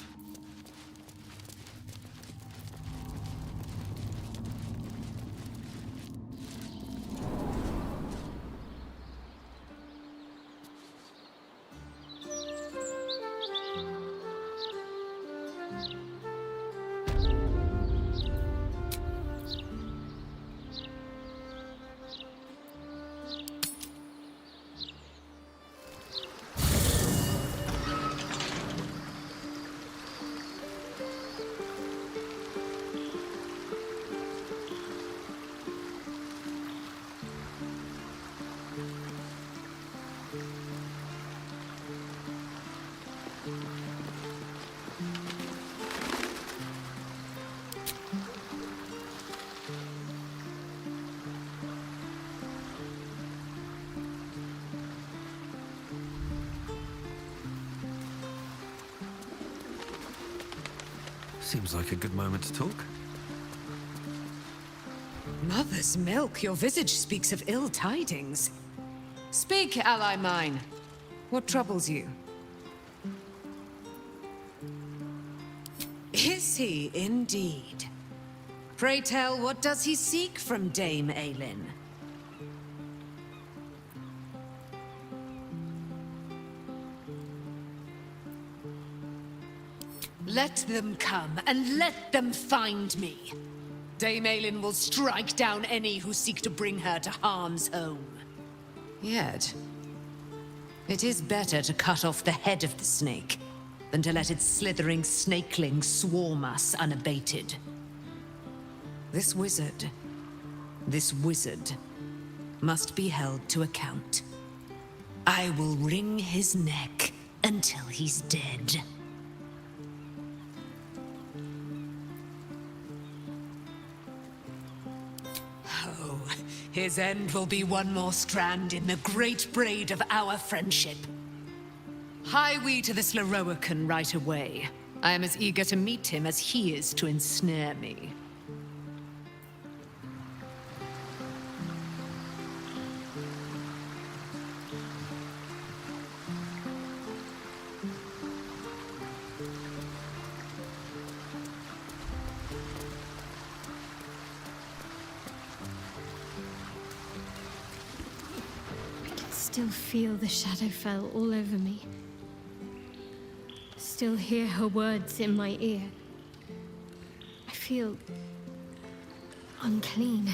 Seems like a good moment to talk. Mother's milk, your visage speaks of ill tidings. Speak, ally mine. What troubles you? Is he indeed? Pray tell, what does he seek from Dame Aelin? Let them come, and let them find me. Dame Aelin will strike down any who seek to bring her to harm's home. Yet, it is better to cut off the head of the snake than to let its slithering snakelings swarm us unabated. This wizard must be held to account. I will wring his neck until he's dead. His end will be one more strand in the great braid of our friendship. Hie we to this Larian right away. I am as eager to meet him as he is to ensnare me. Still feel the Shadowfell all over me. Still hear her words in my ear. I feel unclean.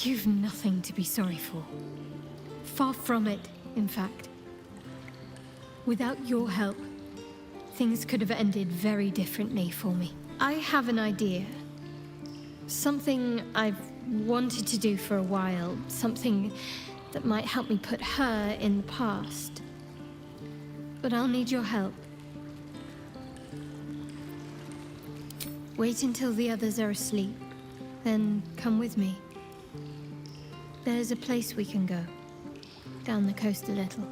You've nothing to be sorry for. Far from it, in fact. Without your help, things could have ended very differently for me. I have an idea. Something I've wanted to do for a while. Something that might help me put her in the past. But I'll need your help. Wait until the others are asleep. Then come with me. There's a place we can go. Down the coast a little.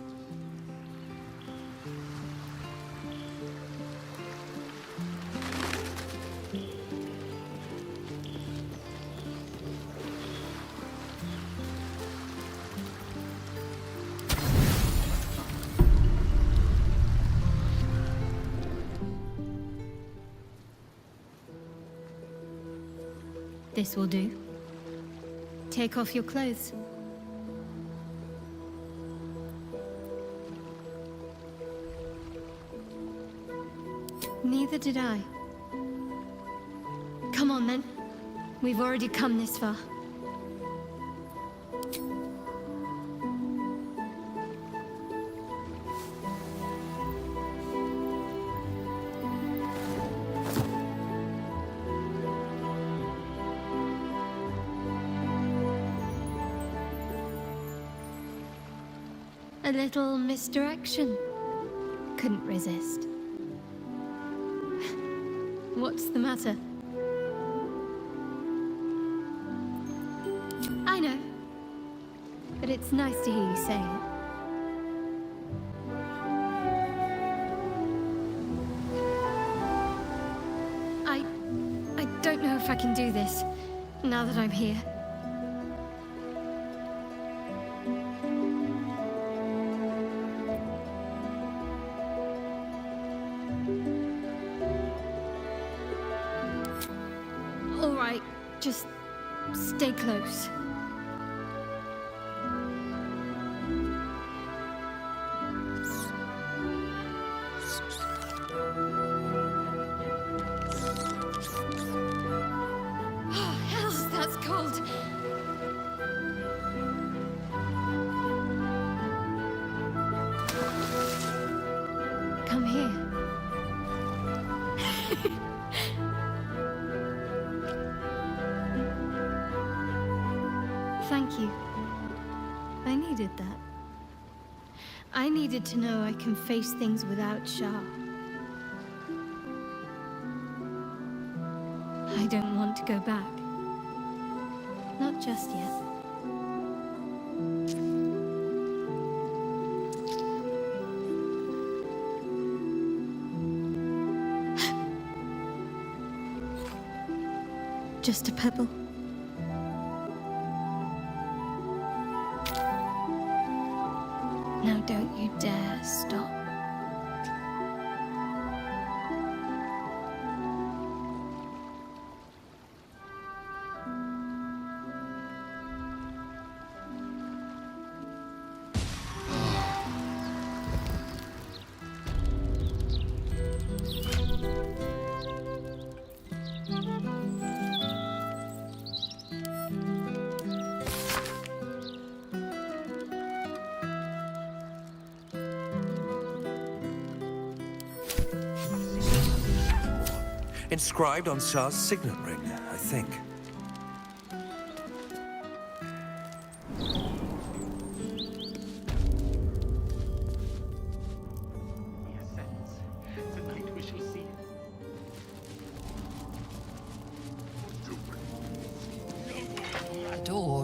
This will do. Take off your clothes. Neither did I. Come on then. We've already come this far. A little misdirection. Couldn't resist. What's the matter? I know. But it's nice to hear you say it. I don't know if I can do this, now that I'm here. Just stay close. Oh, hells, that's cold. Come here. Thank you. I needed that. I needed to know I can face things without Shah. I don't want to go back. Not just yet. Just a pebble. Now don't you dare stop. Inscribed on Shah's signet ring, I think.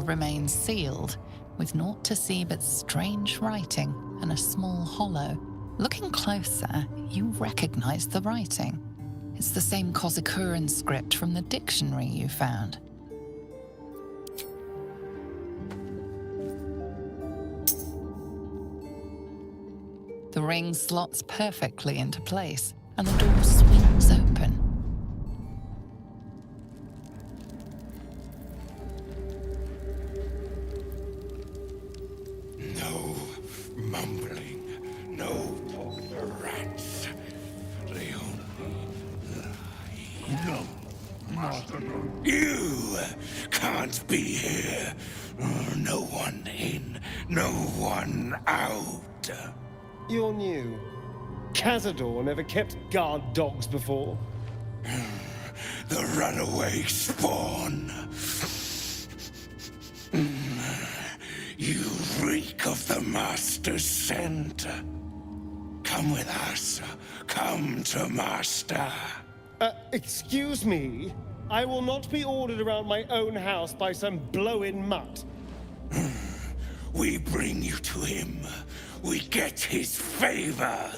remains sealed, with naught to see but strange writing and a small hollow. Looking closer, you recognize the writing. It's the same Kozakuran script from the dictionary you found. The ring slots perfectly into place, and the door swings open. No mumbling, no rats. They only lie. No, Master. You can't be here. No one in, no one out. You're new. Cazador never kept guard dogs before. The runaway spawn. You reek of the Master's scent. Come with us. Come to Master. Excuse me? I will not be ordered around my own house by some blow-in mutt. We bring you to him. We get his favor.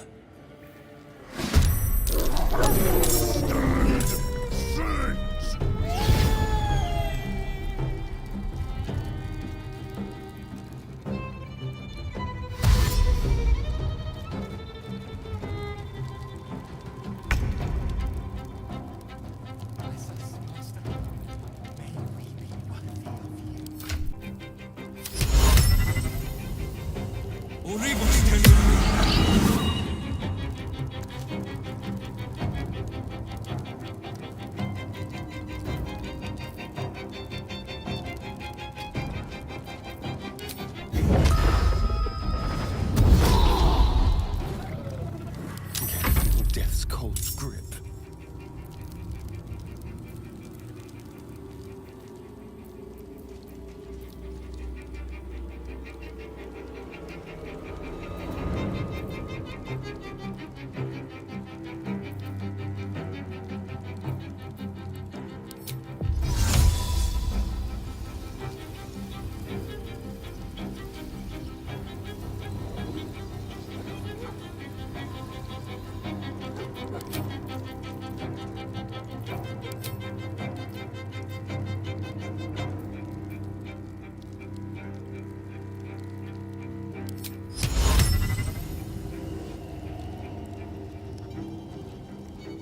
Death's cold grip.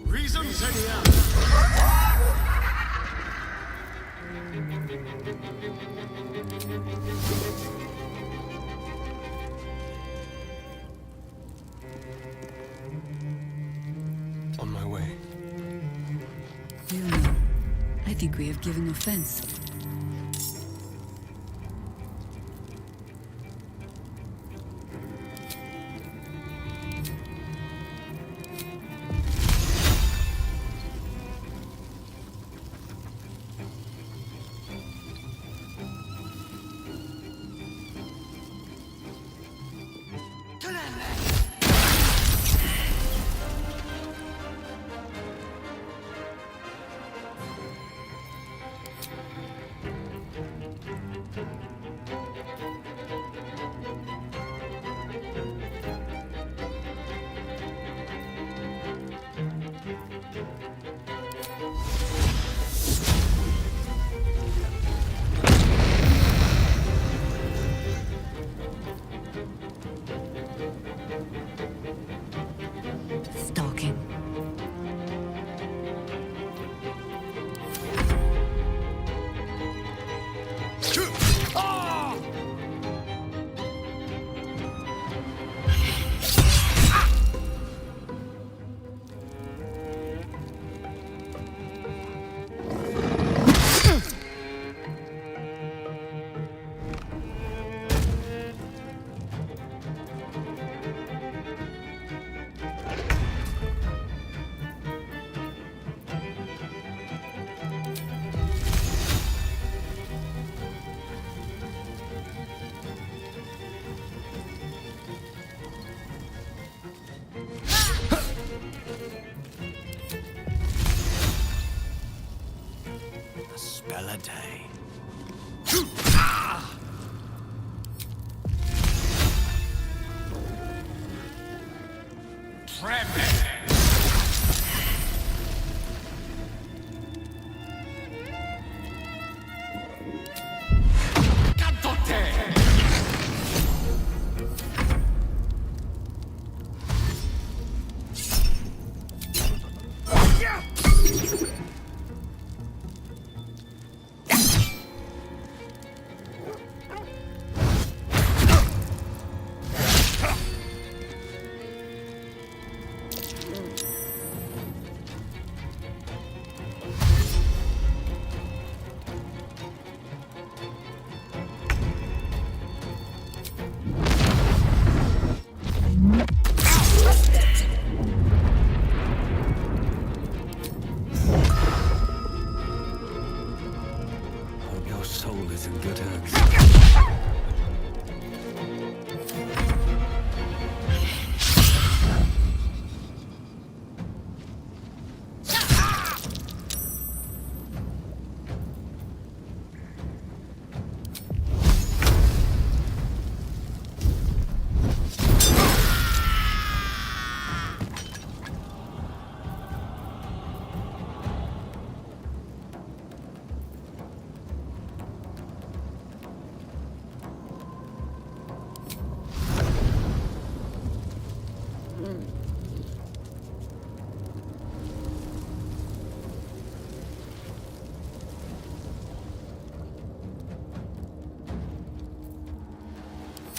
Reasons anyhow. On my way. You know, I think we have given offense. A spell a day.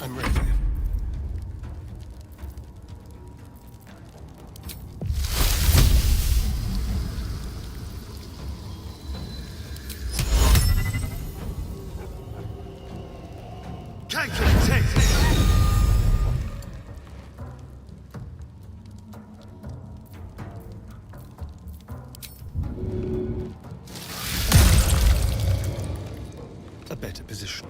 I'm ready. A better position.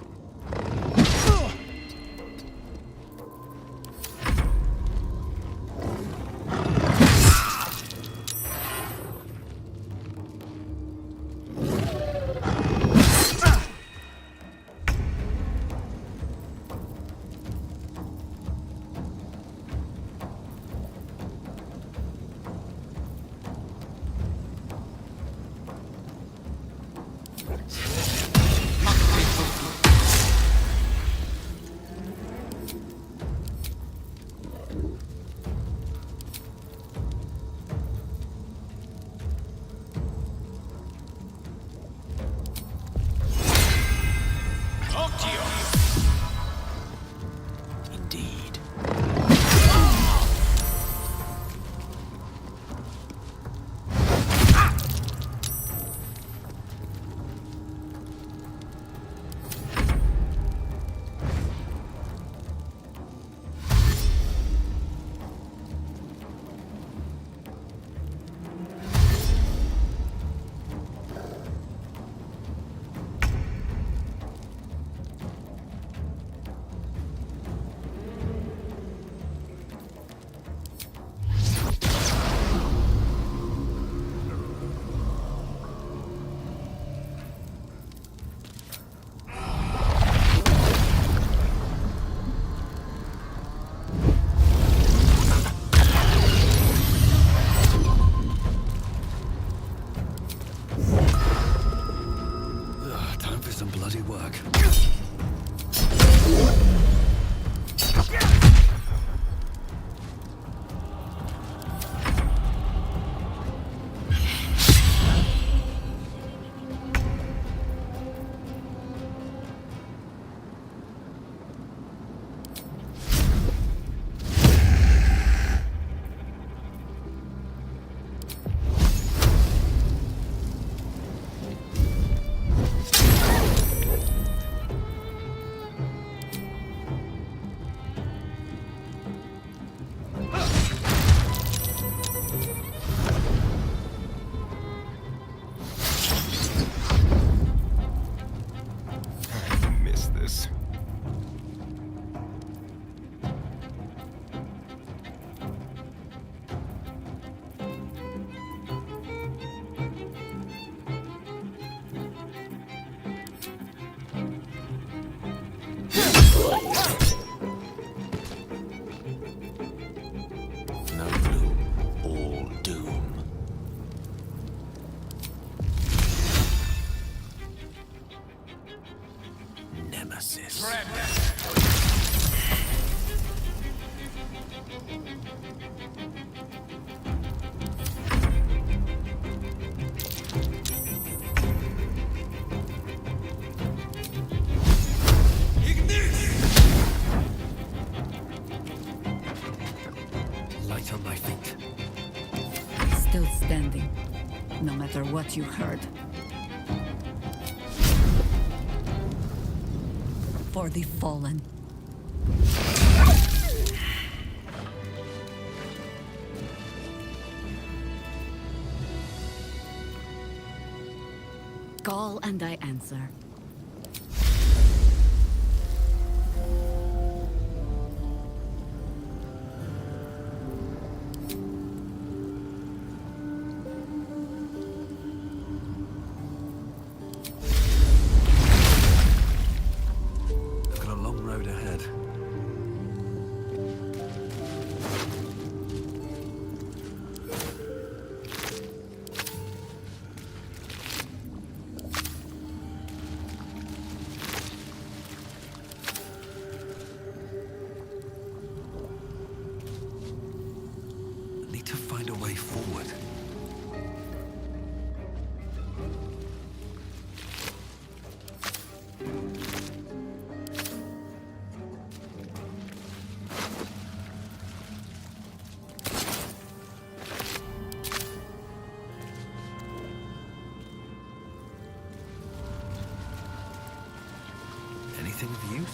light on my feet. Still standing, no matter what you heard. For the fallen. Call and I answer. I've got a long road ahead. Find a way forward. Anything of use?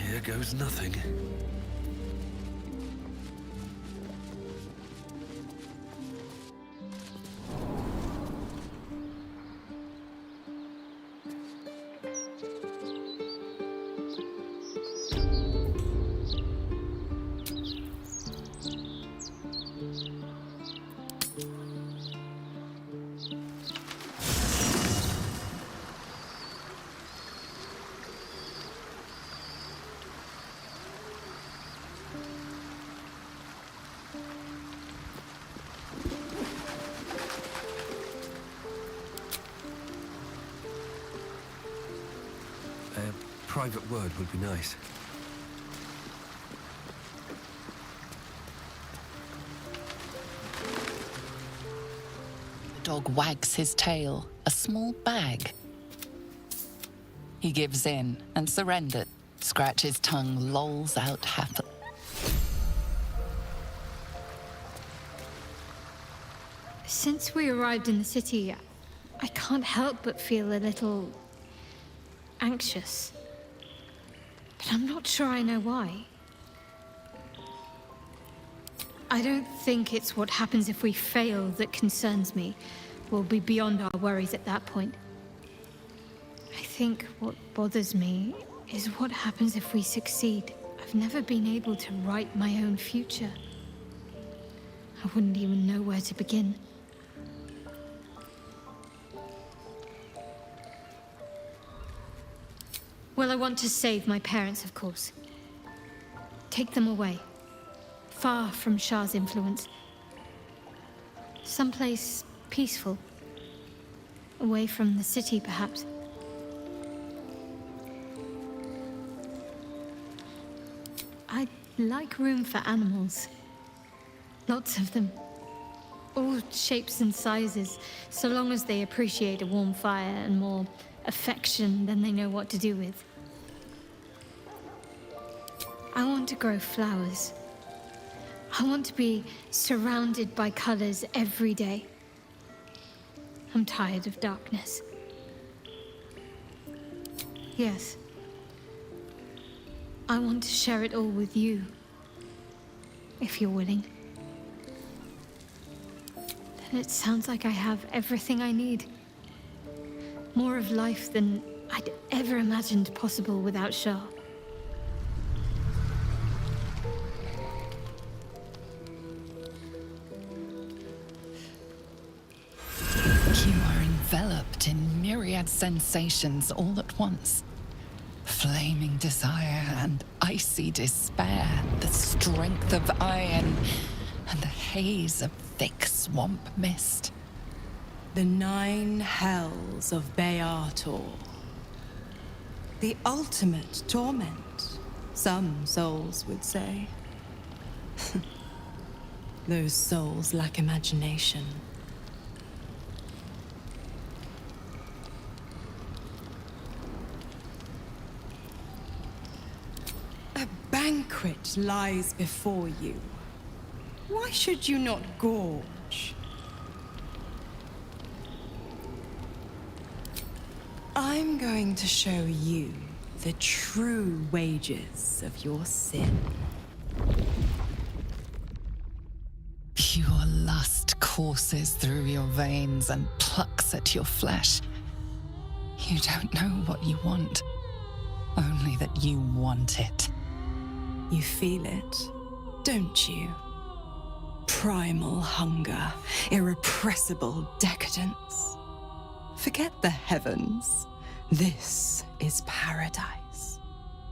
Here goes nothing. A private word would be nice. The dog wags his tail, a small bag. He gives in and surrenders. Scratch's tongue lolls out happily. Since we arrived in the city, I can't help but feel a little anxious. But I'm not sure I know why. I don't think it's what happens if we fail that concerns me. We'll be beyond our worries at that point. I think what bothers me is what happens if we succeed. I've never been able to write my own future. I wouldn't even know where to begin. Well, I want to save my parents, of course. Take them away. Far from Shah's influence. Someplace peaceful. Away from the city, perhaps. I'd like room for animals. Lots of them. All shapes and sizes, so long as they appreciate a warm fire and more affection than they know what to do with. I want to grow flowers. I want to be surrounded by colors every day. I'm tired of darkness. Yes. I want to share it all with you, if you're willing. Then it sounds like I have everything I need. More of life than I'd ever imagined possible without Shah. You are enveloped in myriad sensations all at once. Flaming desire and icy despair, the strength of iron and the haze of thick swamp mist. The 9 hells of Beator. The ultimate torment, some souls would say. Those souls lack imagination. A banquet lies before you. Why should you not gorge? I'm going to show you the true wages of your sin. Pure lust courses through your veins and plucks at your flesh. You don't know what you want, only that you want it. You feel it, don't you? Primal hunger, irrepressible decadence. Forget the heavens. This is paradise.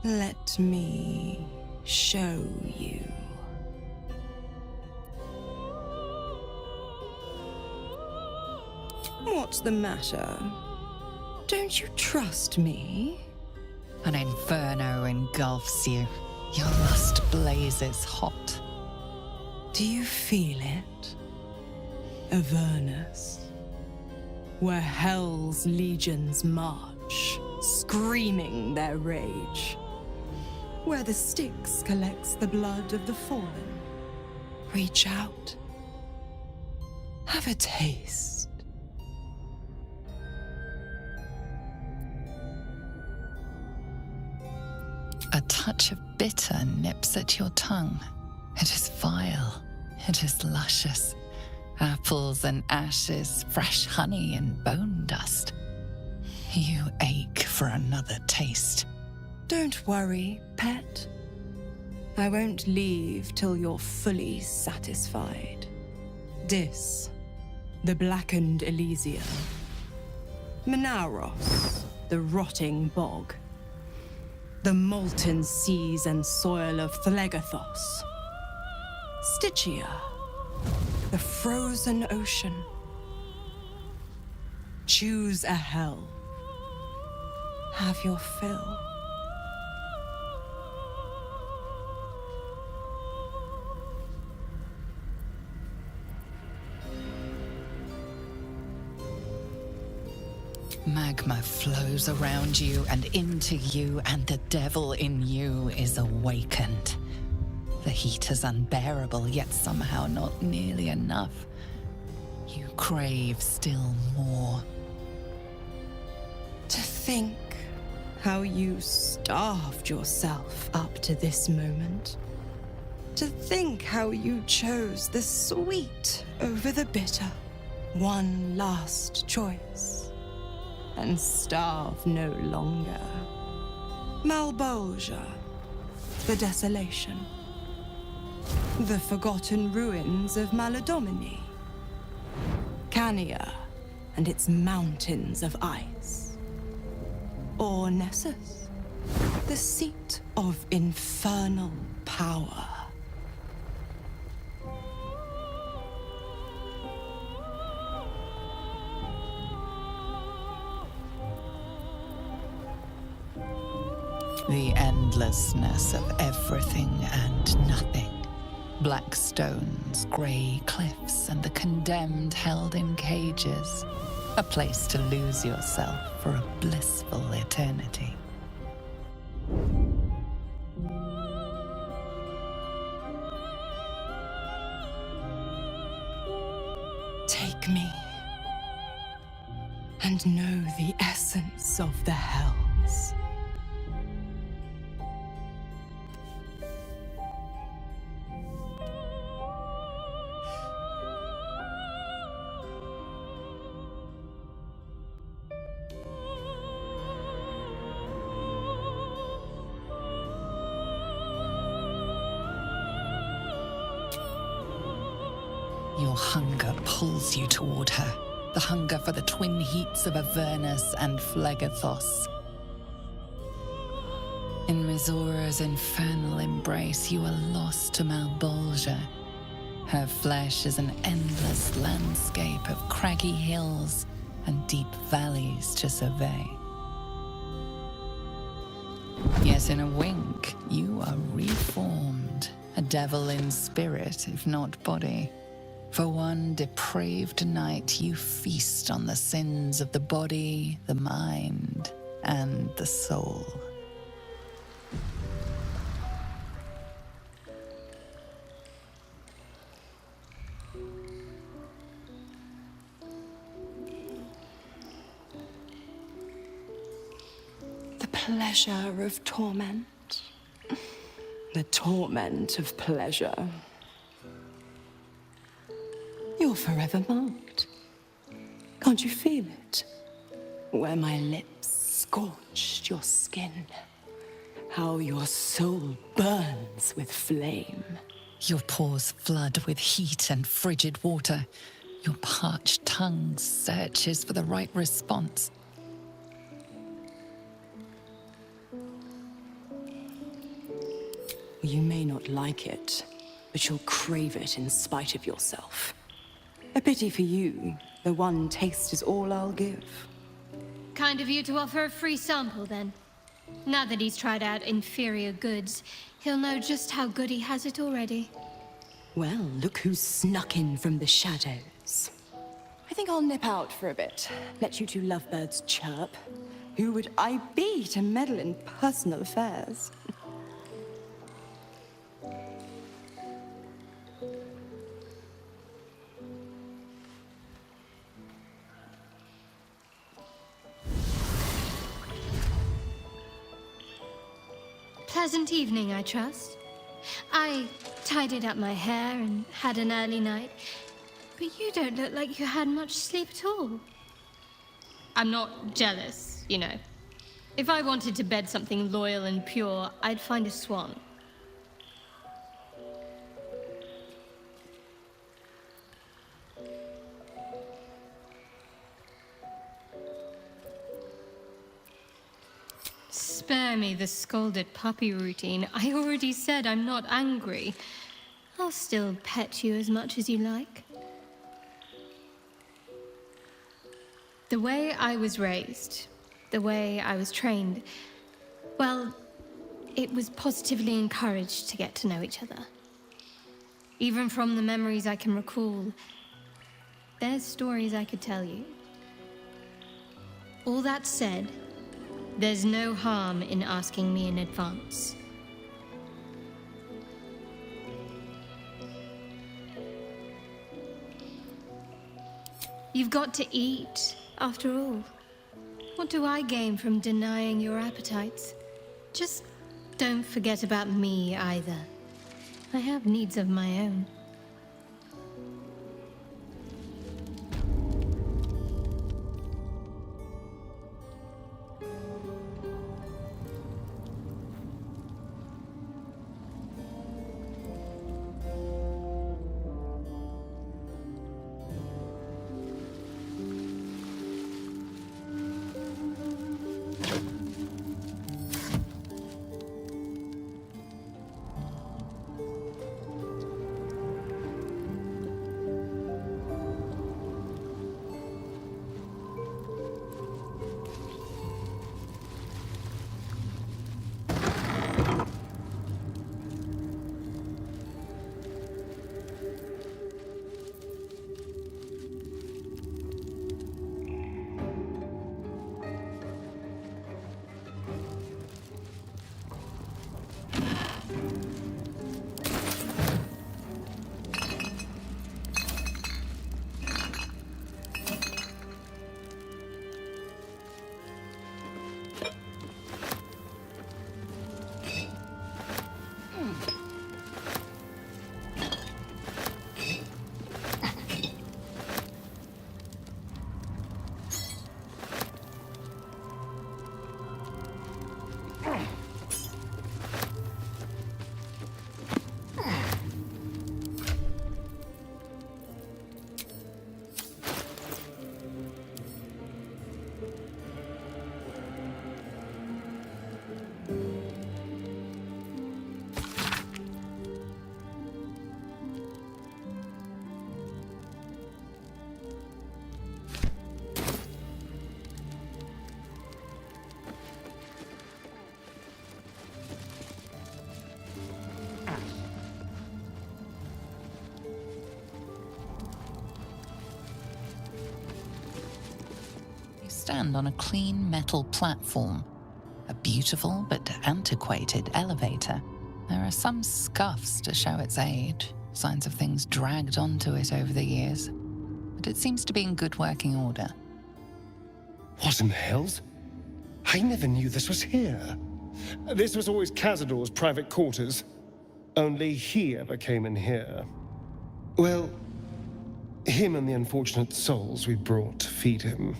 Let me show you. What's the matter? Don't you trust me? An inferno engulfs you. Your lust blazes hot. Do you feel it? Avernus, where hell's legions march, screaming their rage. Where the Styx collects the blood of the fallen. Reach out. Have a taste. A touch of bitter nips at your tongue. It is vile. It is luscious. Apples and ashes, fresh honey and bone dust. You ache for another taste. Don't worry, pet. I won't leave till you're fully satisfied. Dis, the blackened Elysium. Menaros, the rotting bog. The molten seas and soil of Thlegathos. Stygia, the frozen ocean. Choose a hell. Have your fill. Magma flows around you and into you, and the devil in you is awakened. The heat is unbearable, yet somehow not nearly enough. You crave still more. To think how you starved yourself up to this moment. To think how you chose the sweet over the bitter. One last choice. And starve no longer. Malbolgia, the desolation. The forgotten ruins of Maladomini. Cania and its mountains of ice. Or Nessus, the seat of infernal power. The endlessness of everything and nothing. Black stones, grey cliffs, and the condemned held in cages. A place to lose yourself for a blissful eternity. Take me, and know the essence of the hells. Your hunger pulls you toward her. The hunger for the twin heats of Avernus and Phlegathos. In Mizora's infernal embrace, you are lost to Malbolgia. Her flesh is an endless landscape of craggy hills and deep valleys to survey. Yet in a wink, you are reformed, a devil in spirit, if not body. For one depraved night, you feast on the sins of the body, the mind, and the soul. The pleasure of torment. The torment of pleasure. You're forever marked. Can't you feel it? Where my lips scorched your skin. How your soul burns with flame. Your pores flood with heat and frigid water. Your parched tongue searches for the right response. You may not like it, but you'll crave it in spite of yourself. A pity for you. The one taste is all I'll give. Kind of you to offer a free sample, then. Now that he's tried out inferior goods, he'll know just how good he has it already. Well, look who's snuck in from the shadows. I think I'll nip out for a bit. Let you two lovebirds chirp. Who would I be to meddle in personal affairs? Pleasant evening, I trust. I tidied up my hair and had an early night, but you don't look like you had much sleep at all. I'm not jealous, you know. If I wanted to bed something loyal and pure, I'd find a swan. Spare me the scolded puppy routine. I already said I'm not angry. I'll still pet you as much as you like. The way I was raised, the way I was trained, well, it was positively encouraged to get to know each other. Even from the memories I can recall, there's stories I could tell you. All that said, there's no harm in asking me in advance. You've got to eat, after all. What do I gain from denying your appetites? Just don't forget about me either. I have needs of my own. stand on a clean metal platform. A beautiful but antiquated elevator. There are some scuffs to show its age, signs of things dragged onto it over the years, but it seems to be in good working order. What in the hells? I never knew this was here. This was always Cazador's private quarters. Only he ever came in here. Well, him and the unfortunate souls we brought to feed him.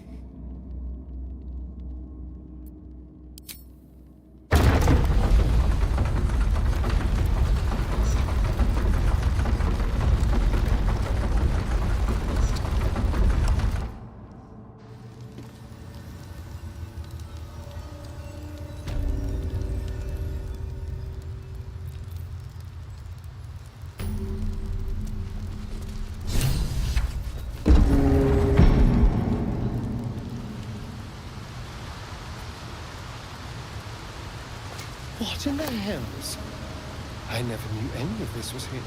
What in the hells? I never knew any of this was here.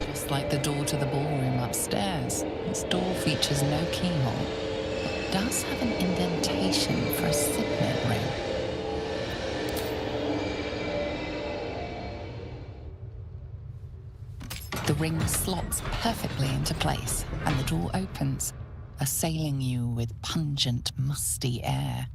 Just like the door to the ballroom upstairs, this door features no keyhole, but does have an indentation for a signet ring. The ring slots perfectly into place, and the door opens, assailing you with pungent, musty air.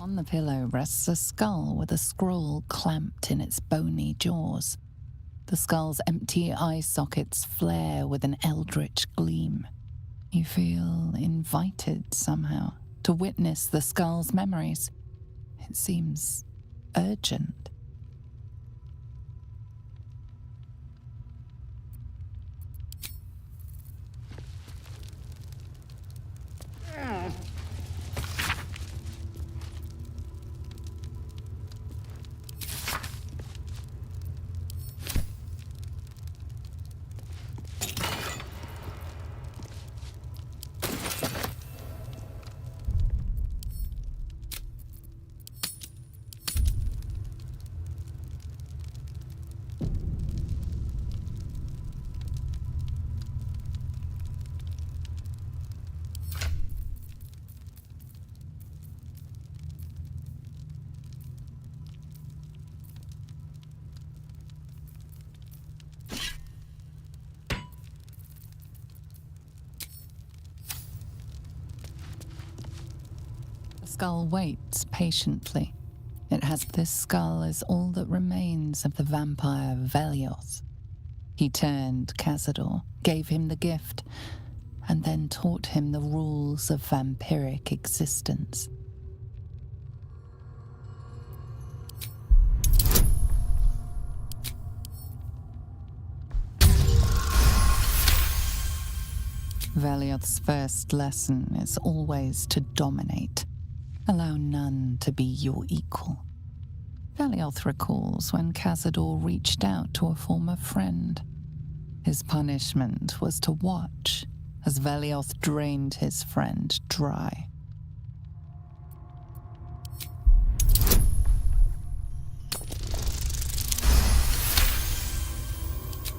On the pillow rests a skull with a scroll clamped in its bony jaws. The skull's empty eye sockets flare with an eldritch gleam. You feel invited somehow to witness the skull's memories. It seems urgent. The skull waits patiently. This skull is all that remains of the vampire Velios. He turned Cazador, gave him the gift, and then taught him the rules of vampiric existence. Velioth's first lesson is always to dominate. Allow none to be your equal. Velioth recalls when Cazador reached out to a former friend. His punishment was to watch as Velioth drained his friend dry.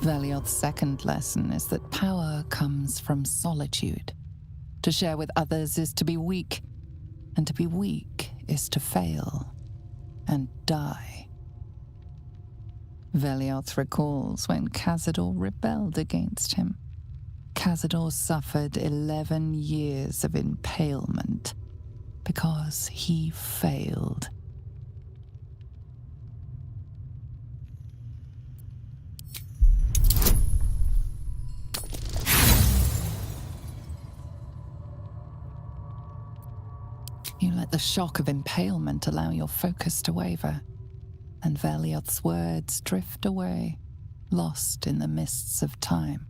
Velioth's second lesson is that power comes from solitude. To share with others is to be weak, and to be weak is to fail and die. Velioth recalls when Cazador rebelled against him. Cazador suffered 11 years of impalement because he failed. You let the shock of impalement allow your focus to waver, and Velioth's words drift away, lost in the mists of time.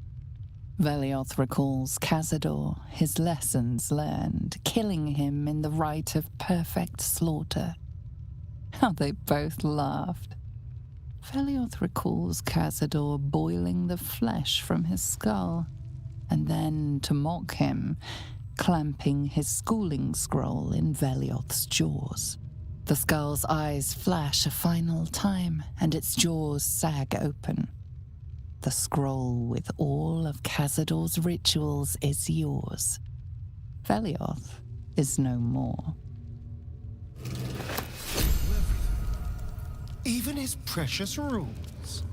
Velioth recalls Cazador, his lessons learned, killing him in the rite of perfect slaughter. How they both laughed. Velioth recalls Cazador boiling the flesh from his skull, and then, to mock him, clamping his schooling scroll in Velioth's jaws. The skull's eyes flash a final time, and its jaws sag open. The scroll with all of Cazador's rituals is yours. Velioth is no more. Even his precious rules.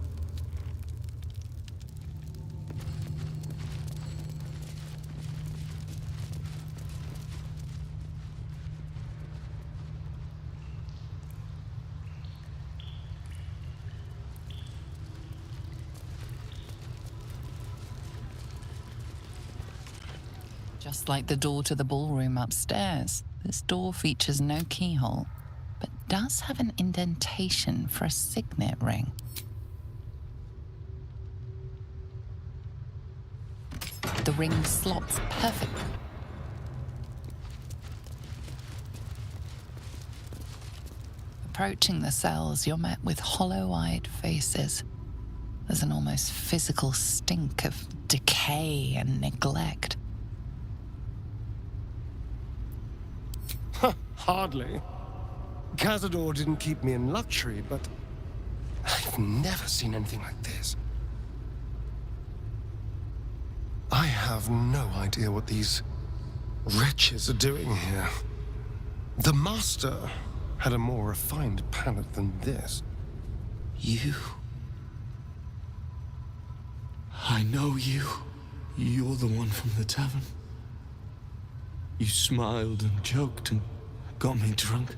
Just like the door to the ballroom upstairs, this door features no keyhole, but does have an indentation for a signet ring. The ring slots perfectly. Approaching the cells, you're met with hollow-eyed faces. There's an almost physical stink of decay and neglect. Hardly. Cazador didn't keep me in luxury, but I've never seen anything like this. I have no idea what these wretches are doing here. The Master had a more refined palate than this. You. I know you. You're the one from the tavern. You smiled and joked and got me drunk.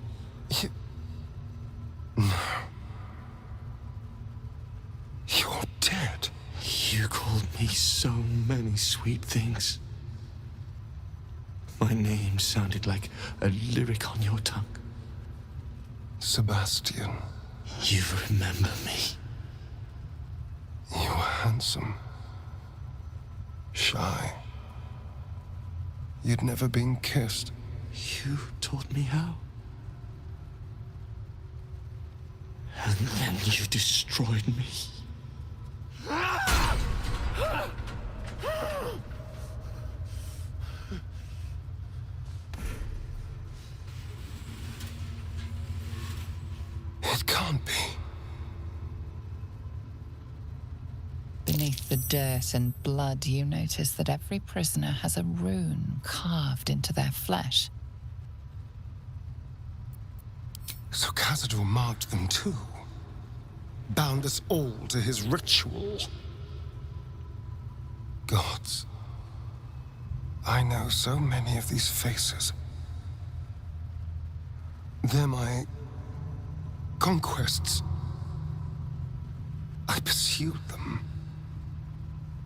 No. You're dead. You called me so many sweet things. My name sounded like a lyric on your tongue. Sebastian. You remember me. You were handsome. Shy. You'd never been kissed. You taught me how. And then you destroyed me. It can't be. Beneath the dirt and blood, you notice that every prisoner has a rune carved into their flesh. So Cazador marked them too. Bound us all to his ritual. Gods. I know so many of these faces. They're my conquests. I pursued them.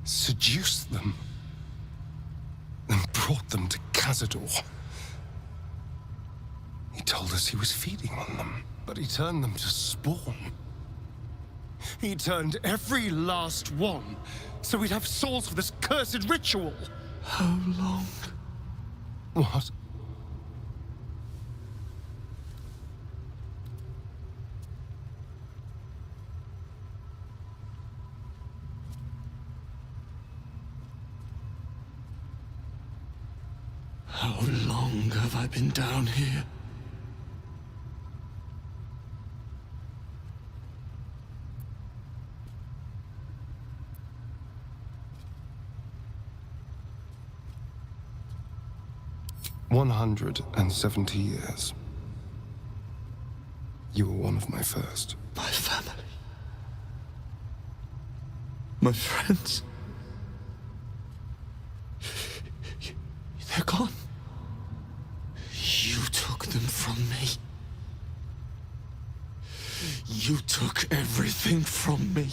Seduced them. And brought them to Cazador. He told us he was feeding on them, but he turned them to spawn. He turned every last one, so we'd have souls for this cursed ritual. How long? What? How long have I been down here? 170 years. You were one of my first. My family. My friends. They're gone. You took them from me. You took everything from me.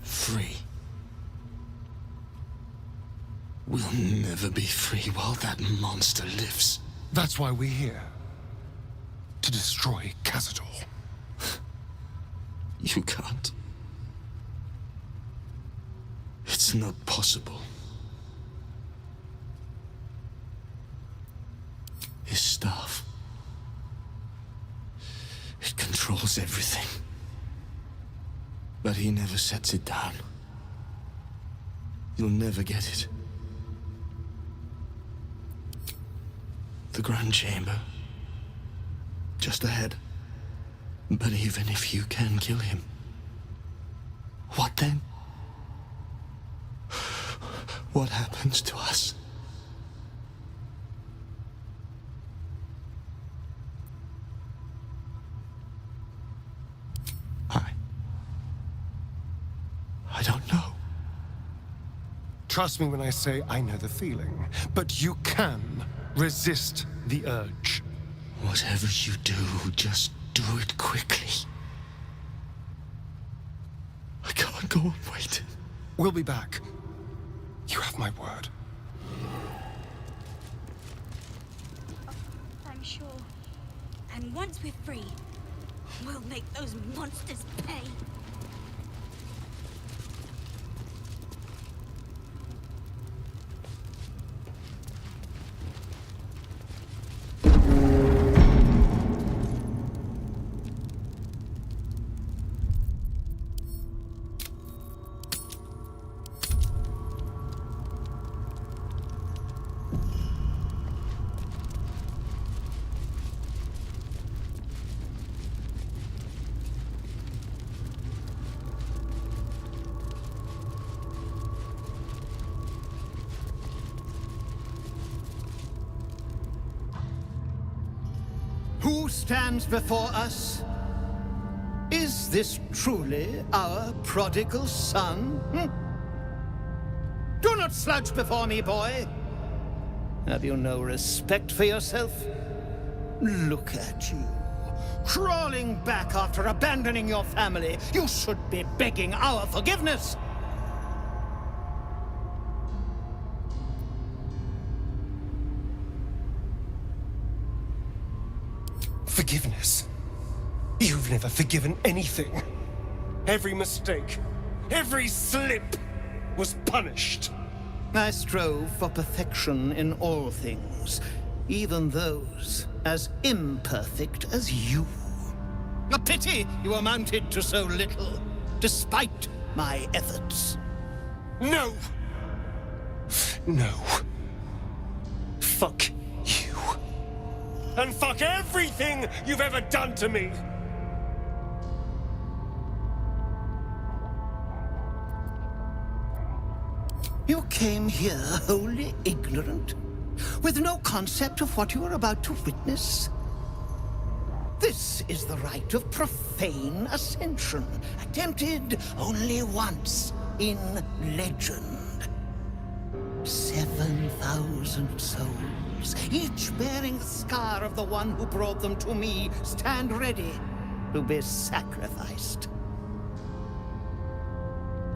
Free. We'll never be free while that monster lives. That's why we're here. To destroy Cazador. You can't. It's not possible. His staff. It controls everything. But he never sets it down. You'll never get it. The Grand Chamber. Just ahead. But even if you can kill him, what then? What happens to us? I don't know. Trust me when I say I know the feeling, but you can resist the urge. Whatever you do, just do it quickly. I can't go on waiting. We'll be back. You have my word. I'm sure. And once we're free, we'll make those monsters pay. Who stands before us? Is this truly our prodigal son? Do not slouch before me, boy. Have you no respect for yourself? Look at you, crawling back after abandoning your family. You should be begging our forgiveness. Forgiveness? You've never forgiven anything. Every mistake, every slip was punished. I strove for perfection in all things, even those as imperfect as you. A pity you amounted to so little, despite my efforts. No! No. Fuck you. And fuck everything you've ever done to me! You came here wholly ignorant, with no concept of what you are about to witness. This is the rite of profane ascension, attempted only once in legend. 7,000 souls, each bearing the scar of the one who brought them to me, stand ready to be sacrificed.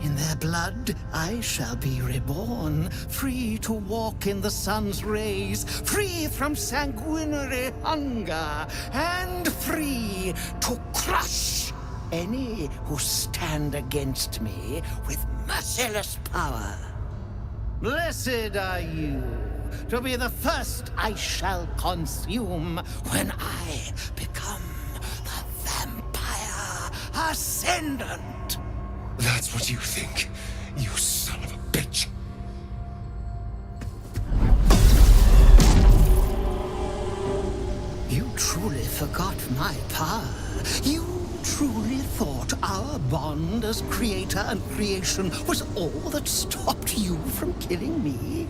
In their blood, I shall be reborn, free to walk in the sun's rays, free from sanguinary hunger, and free to crush any who stand against me with merciless power. Blessed are you to be the first I shall consume when I become the vampire ascendant. That's what you think, you son of a bitch. forgot my power. You truly thought our bond as creator and creation was all that stopped you from killing me?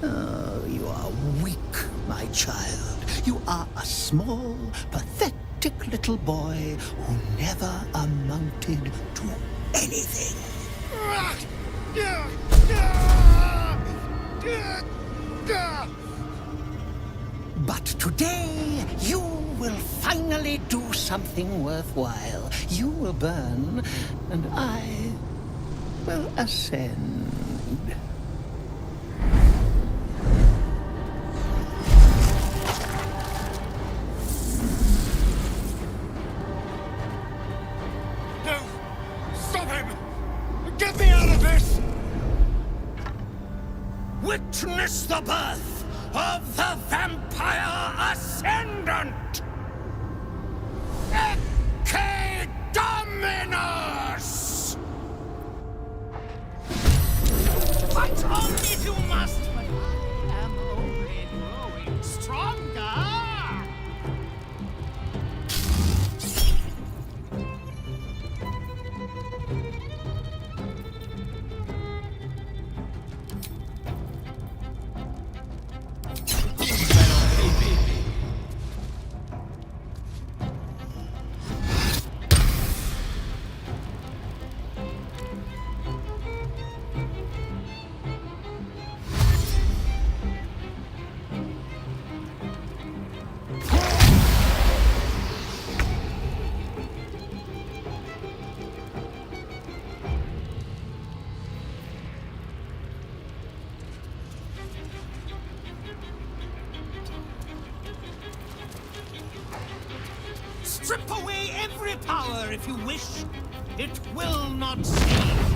Oh, you are weak, my child. You are a small, pathetic little boy who never amounted to anything. But today, you will finally do something worthwhile. You will burn, and I will ascend. No! Stop him! Get me out of this! Witness the birth of the Vampire Ascendant! Ecce Dominus! Fight on if you must, but I am only growing stronger! Strip away every power if you wish. It will not save.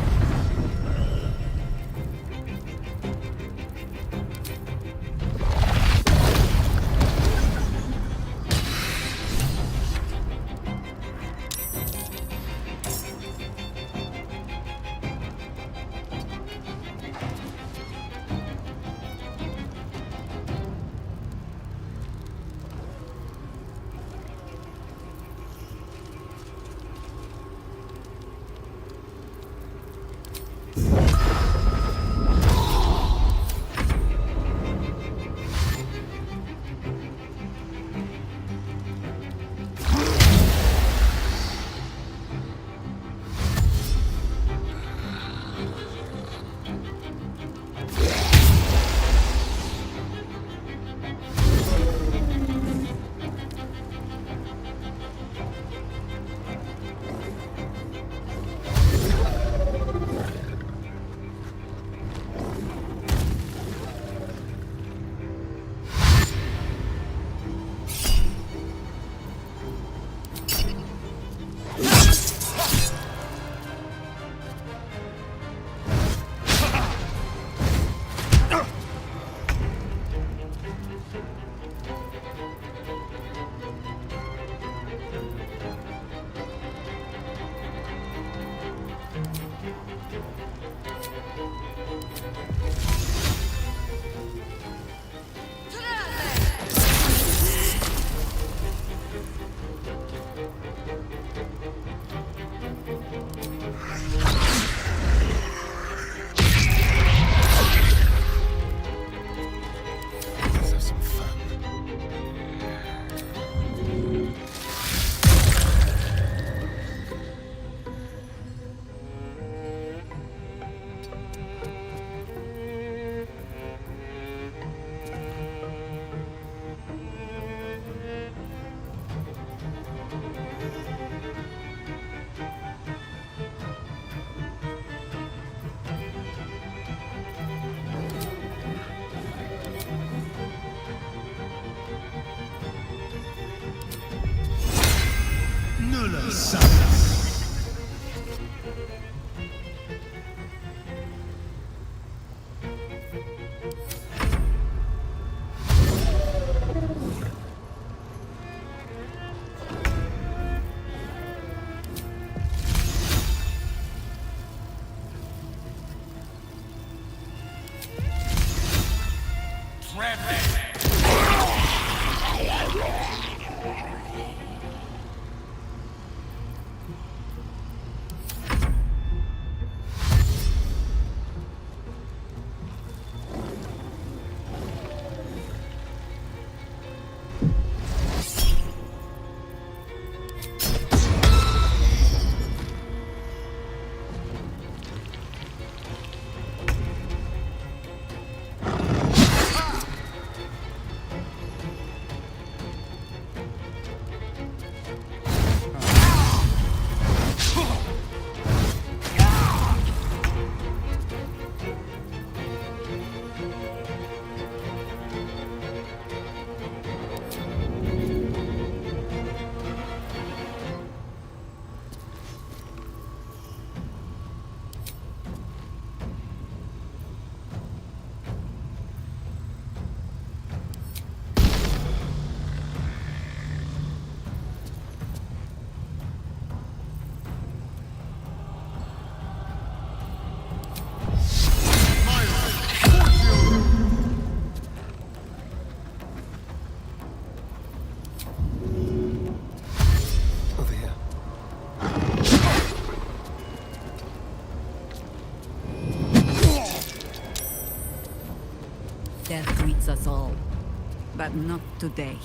But not today.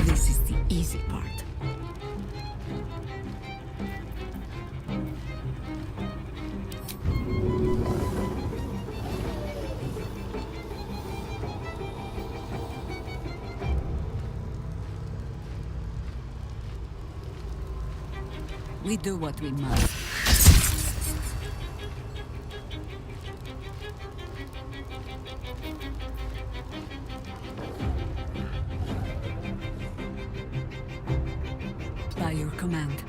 This is the easy part. We do what we must. By your command.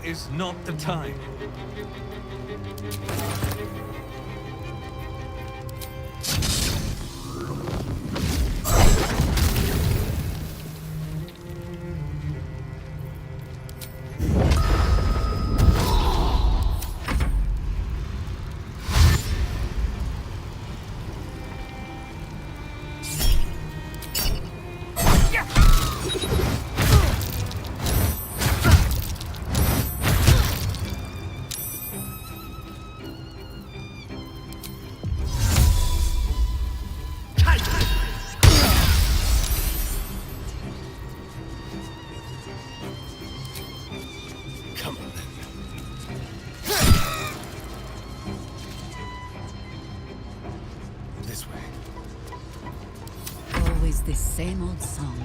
Is not the time. same old song.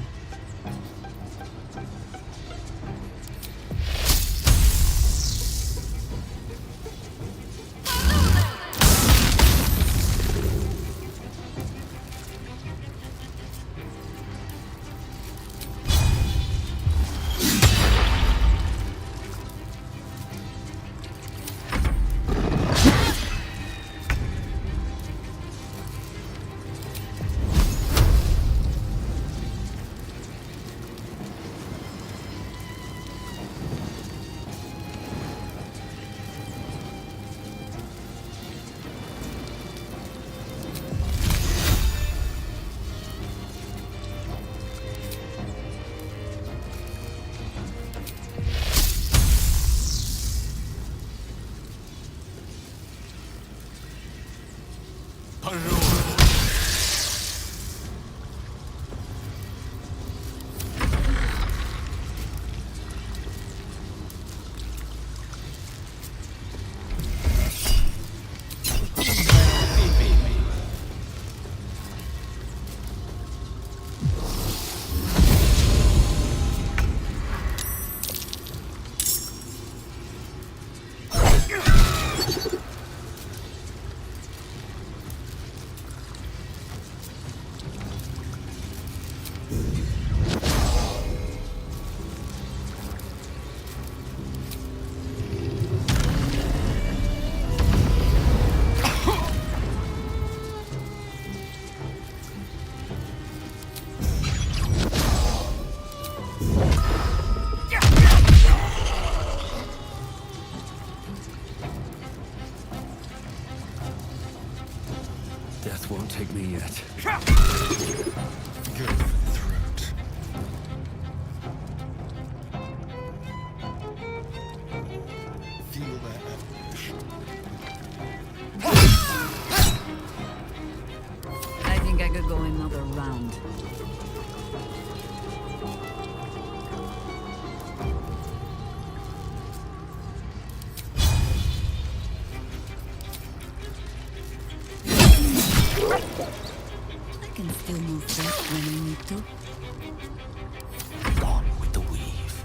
Death won't take me yet. Go for the throat. Feel that ambition. I think I could go another round. I can still move fast when I need to. Gone with the weave.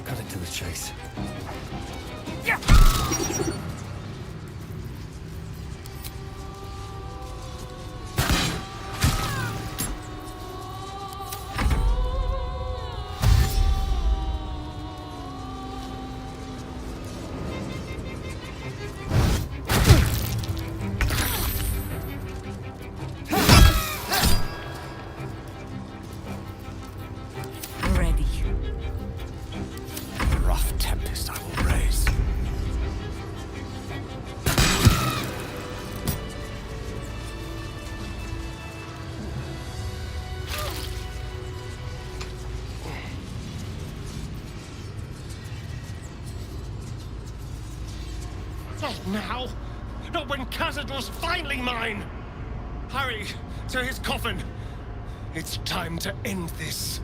Cutting to the chase. Ready. A rough tempest I will raise. Not now! Not when Cazador's finally mine! Hurry to his coffin! It's time to end this.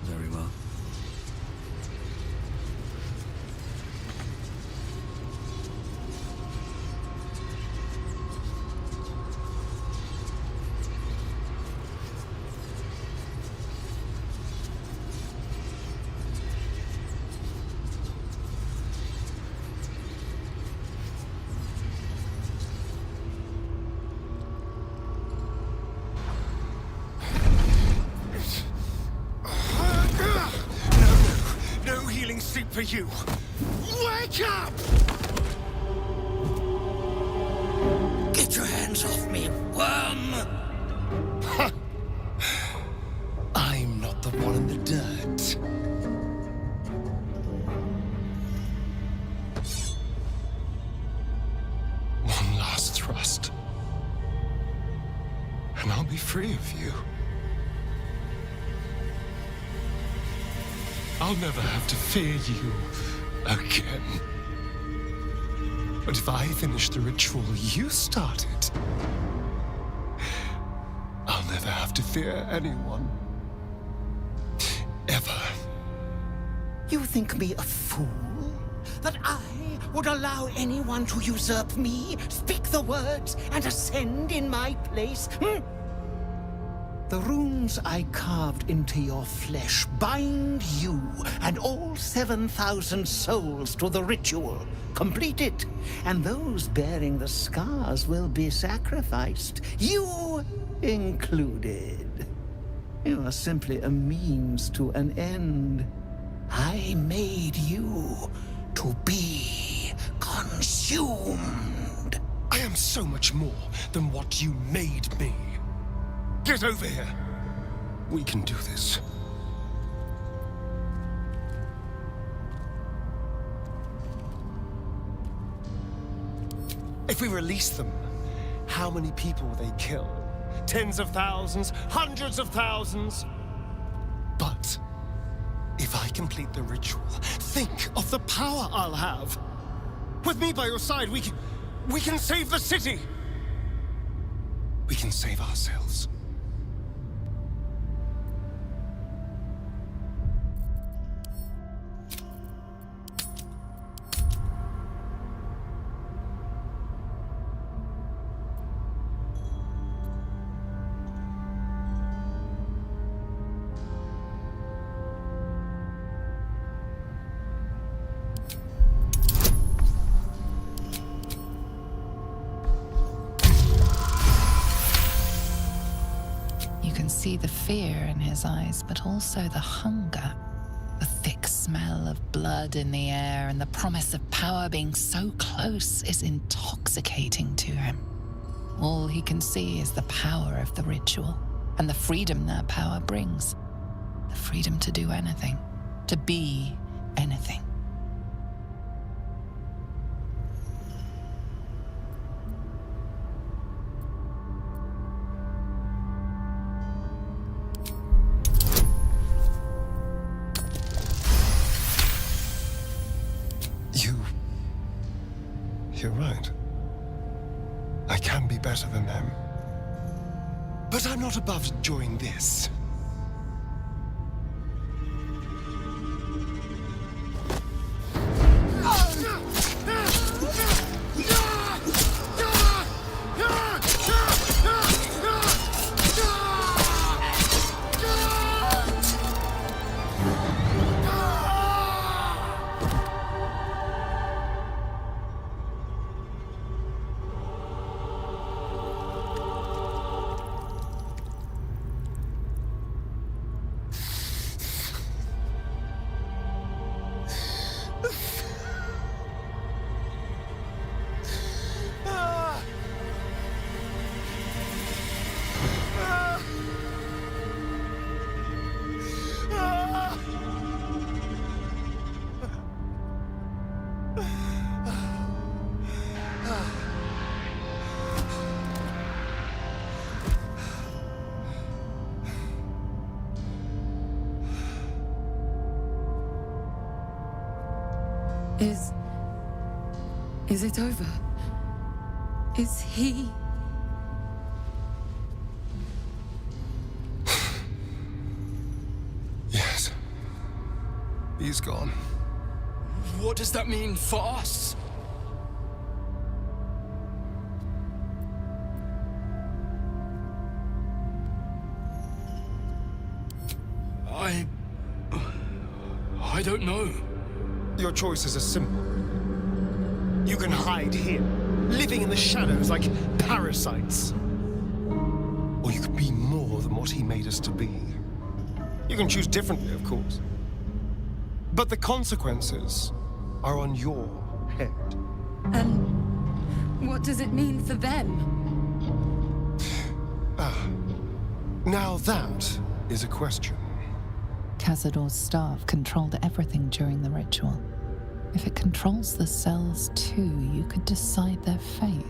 Very well. No healing soup for you! Wake up! Get your hands off me, worm! I'm not the one in the dirt. One last thrust. And I'll be free of you. I'll never have to fear you again. But if I finish the ritual you started, I'll never have to fear anyone. Ever. You think me a fool? That I would allow anyone to usurp me, speak the words, and ascend in my place? The runes I carved into your flesh bind you and all 7,000 souls to the ritual. Complete it, and those bearing the scars will be sacrificed, you included. You are simply a means to an end. I made you to be consumed. I am so much more than what you made me. Get over here. We can do this. If we release them, how many people will they kill? Tens of thousands, hundreds of thousands? But if I complete the ritual, think of the power I'll have. With me by your side, we can save the city. We can save ourselves. See the fear in his eyes, but also the hunger. The thick smell of blood in the air and the promise of power being so close is intoxicating to him. All he can see is the power of the ritual and the freedom that power brings. The freedom to do anything, to be anything. You're right. I can be better than them. But I'm not above enjoying this. Is it over? Is he... Yes. He's gone. What does that mean for us? I don't know. Your choices are simple. You can hide here, living in the shadows like parasites. Or you could be more than what he made us to be. You can choose differently, of course. But the consequences are on your head. And what does it mean for them? Now that is a question. Cazador's staff controlled everything during the ritual. If it controls the cells too, you could decide their fate.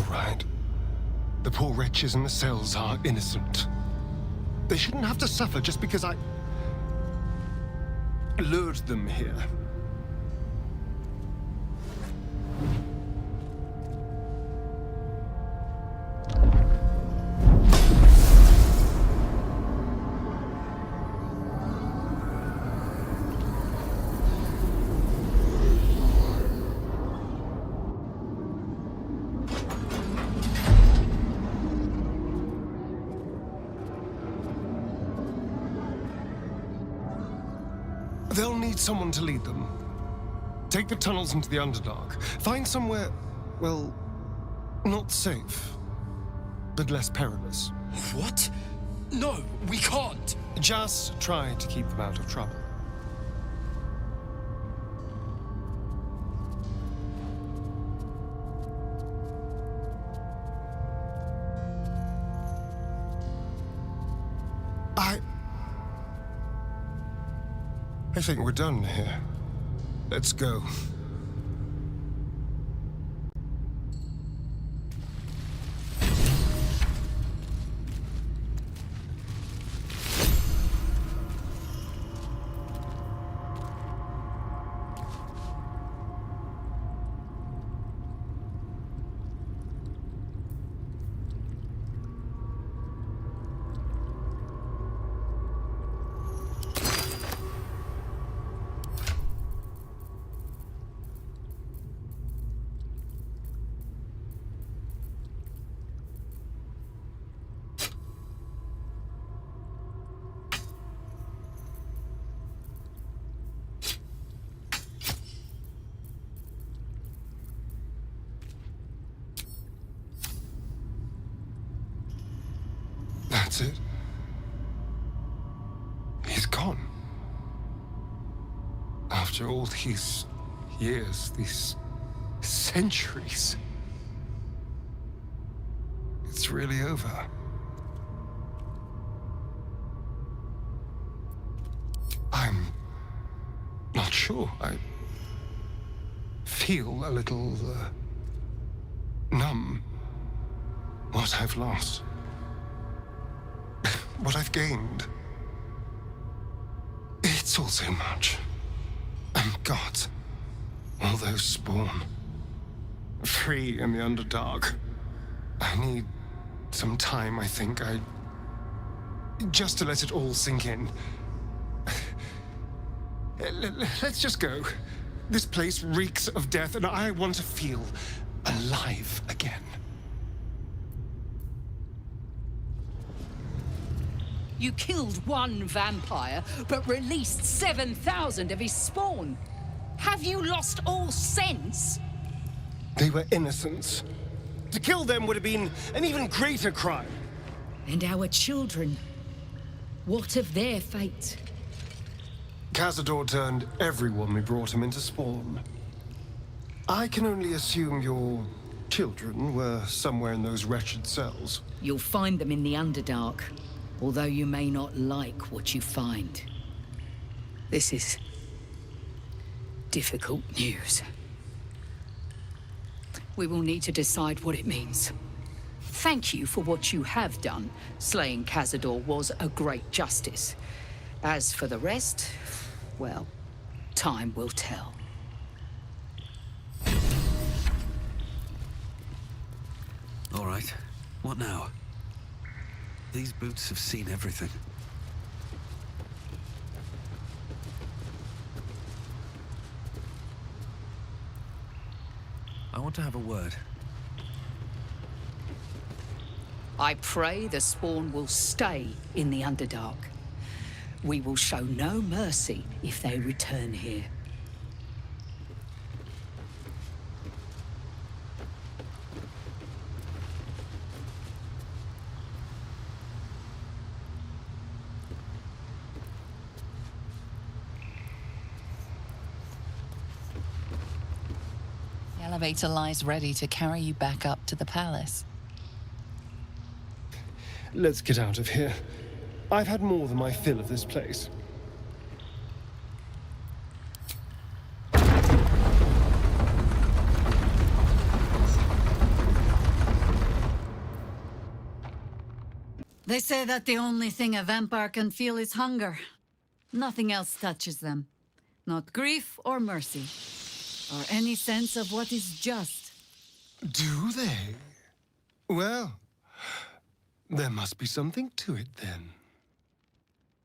right. The poor wretches in the cells are innocent. They shouldn't have to suffer just because I lured them here. They'll need someone to lead them. Take the tunnels into the Underdark. Find somewhere, well, not safe, but less perilous. What? No, we can't. Just try to keep them out of trouble. I think we're done here. Let's go. That's it. He's gone. After all these years, these centuries. It's really over. I'm not sure. I feel a little numb. What I've lost. What I've gained. It's all so much. And God, all those spawn. Free in the Underdark. I need some time, I think. Just to let it all sink in. Let's just go. This place reeks of death, and I want to feel alive again. You killed one vampire, but released 7,000 of his spawn. Have you lost all sense? They were innocents. To kill them would have been an even greater crime. And our children, what of their fate? Cazador turned everyone we brought him into spawn. I can only assume your children were somewhere in those wretched cells. You'll find them in the Underdark. Although you may not like what you find. This is difficult news. We will need to decide what it means. Thank you for what you have done. Slaying Cazador was a great justice. As for the rest, well, time will tell. All right, what now? These boots have seen everything. I want to have a word. I pray the spawn will stay in the Underdark. We will show no mercy if they return here. The elevator lies ready to carry you back up to the palace. Let's get out of here. I've had more than my fill of this place. They say that the only thing a vampire can feel is hunger. Nothing else touches them. Not grief or mercy, or any sense of what is just. Do they? Well, there must be something to it then.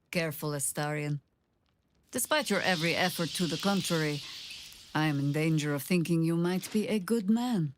Careful, Astarion. Despite your every effort to the contrary, I am in danger of thinking you might be a good man.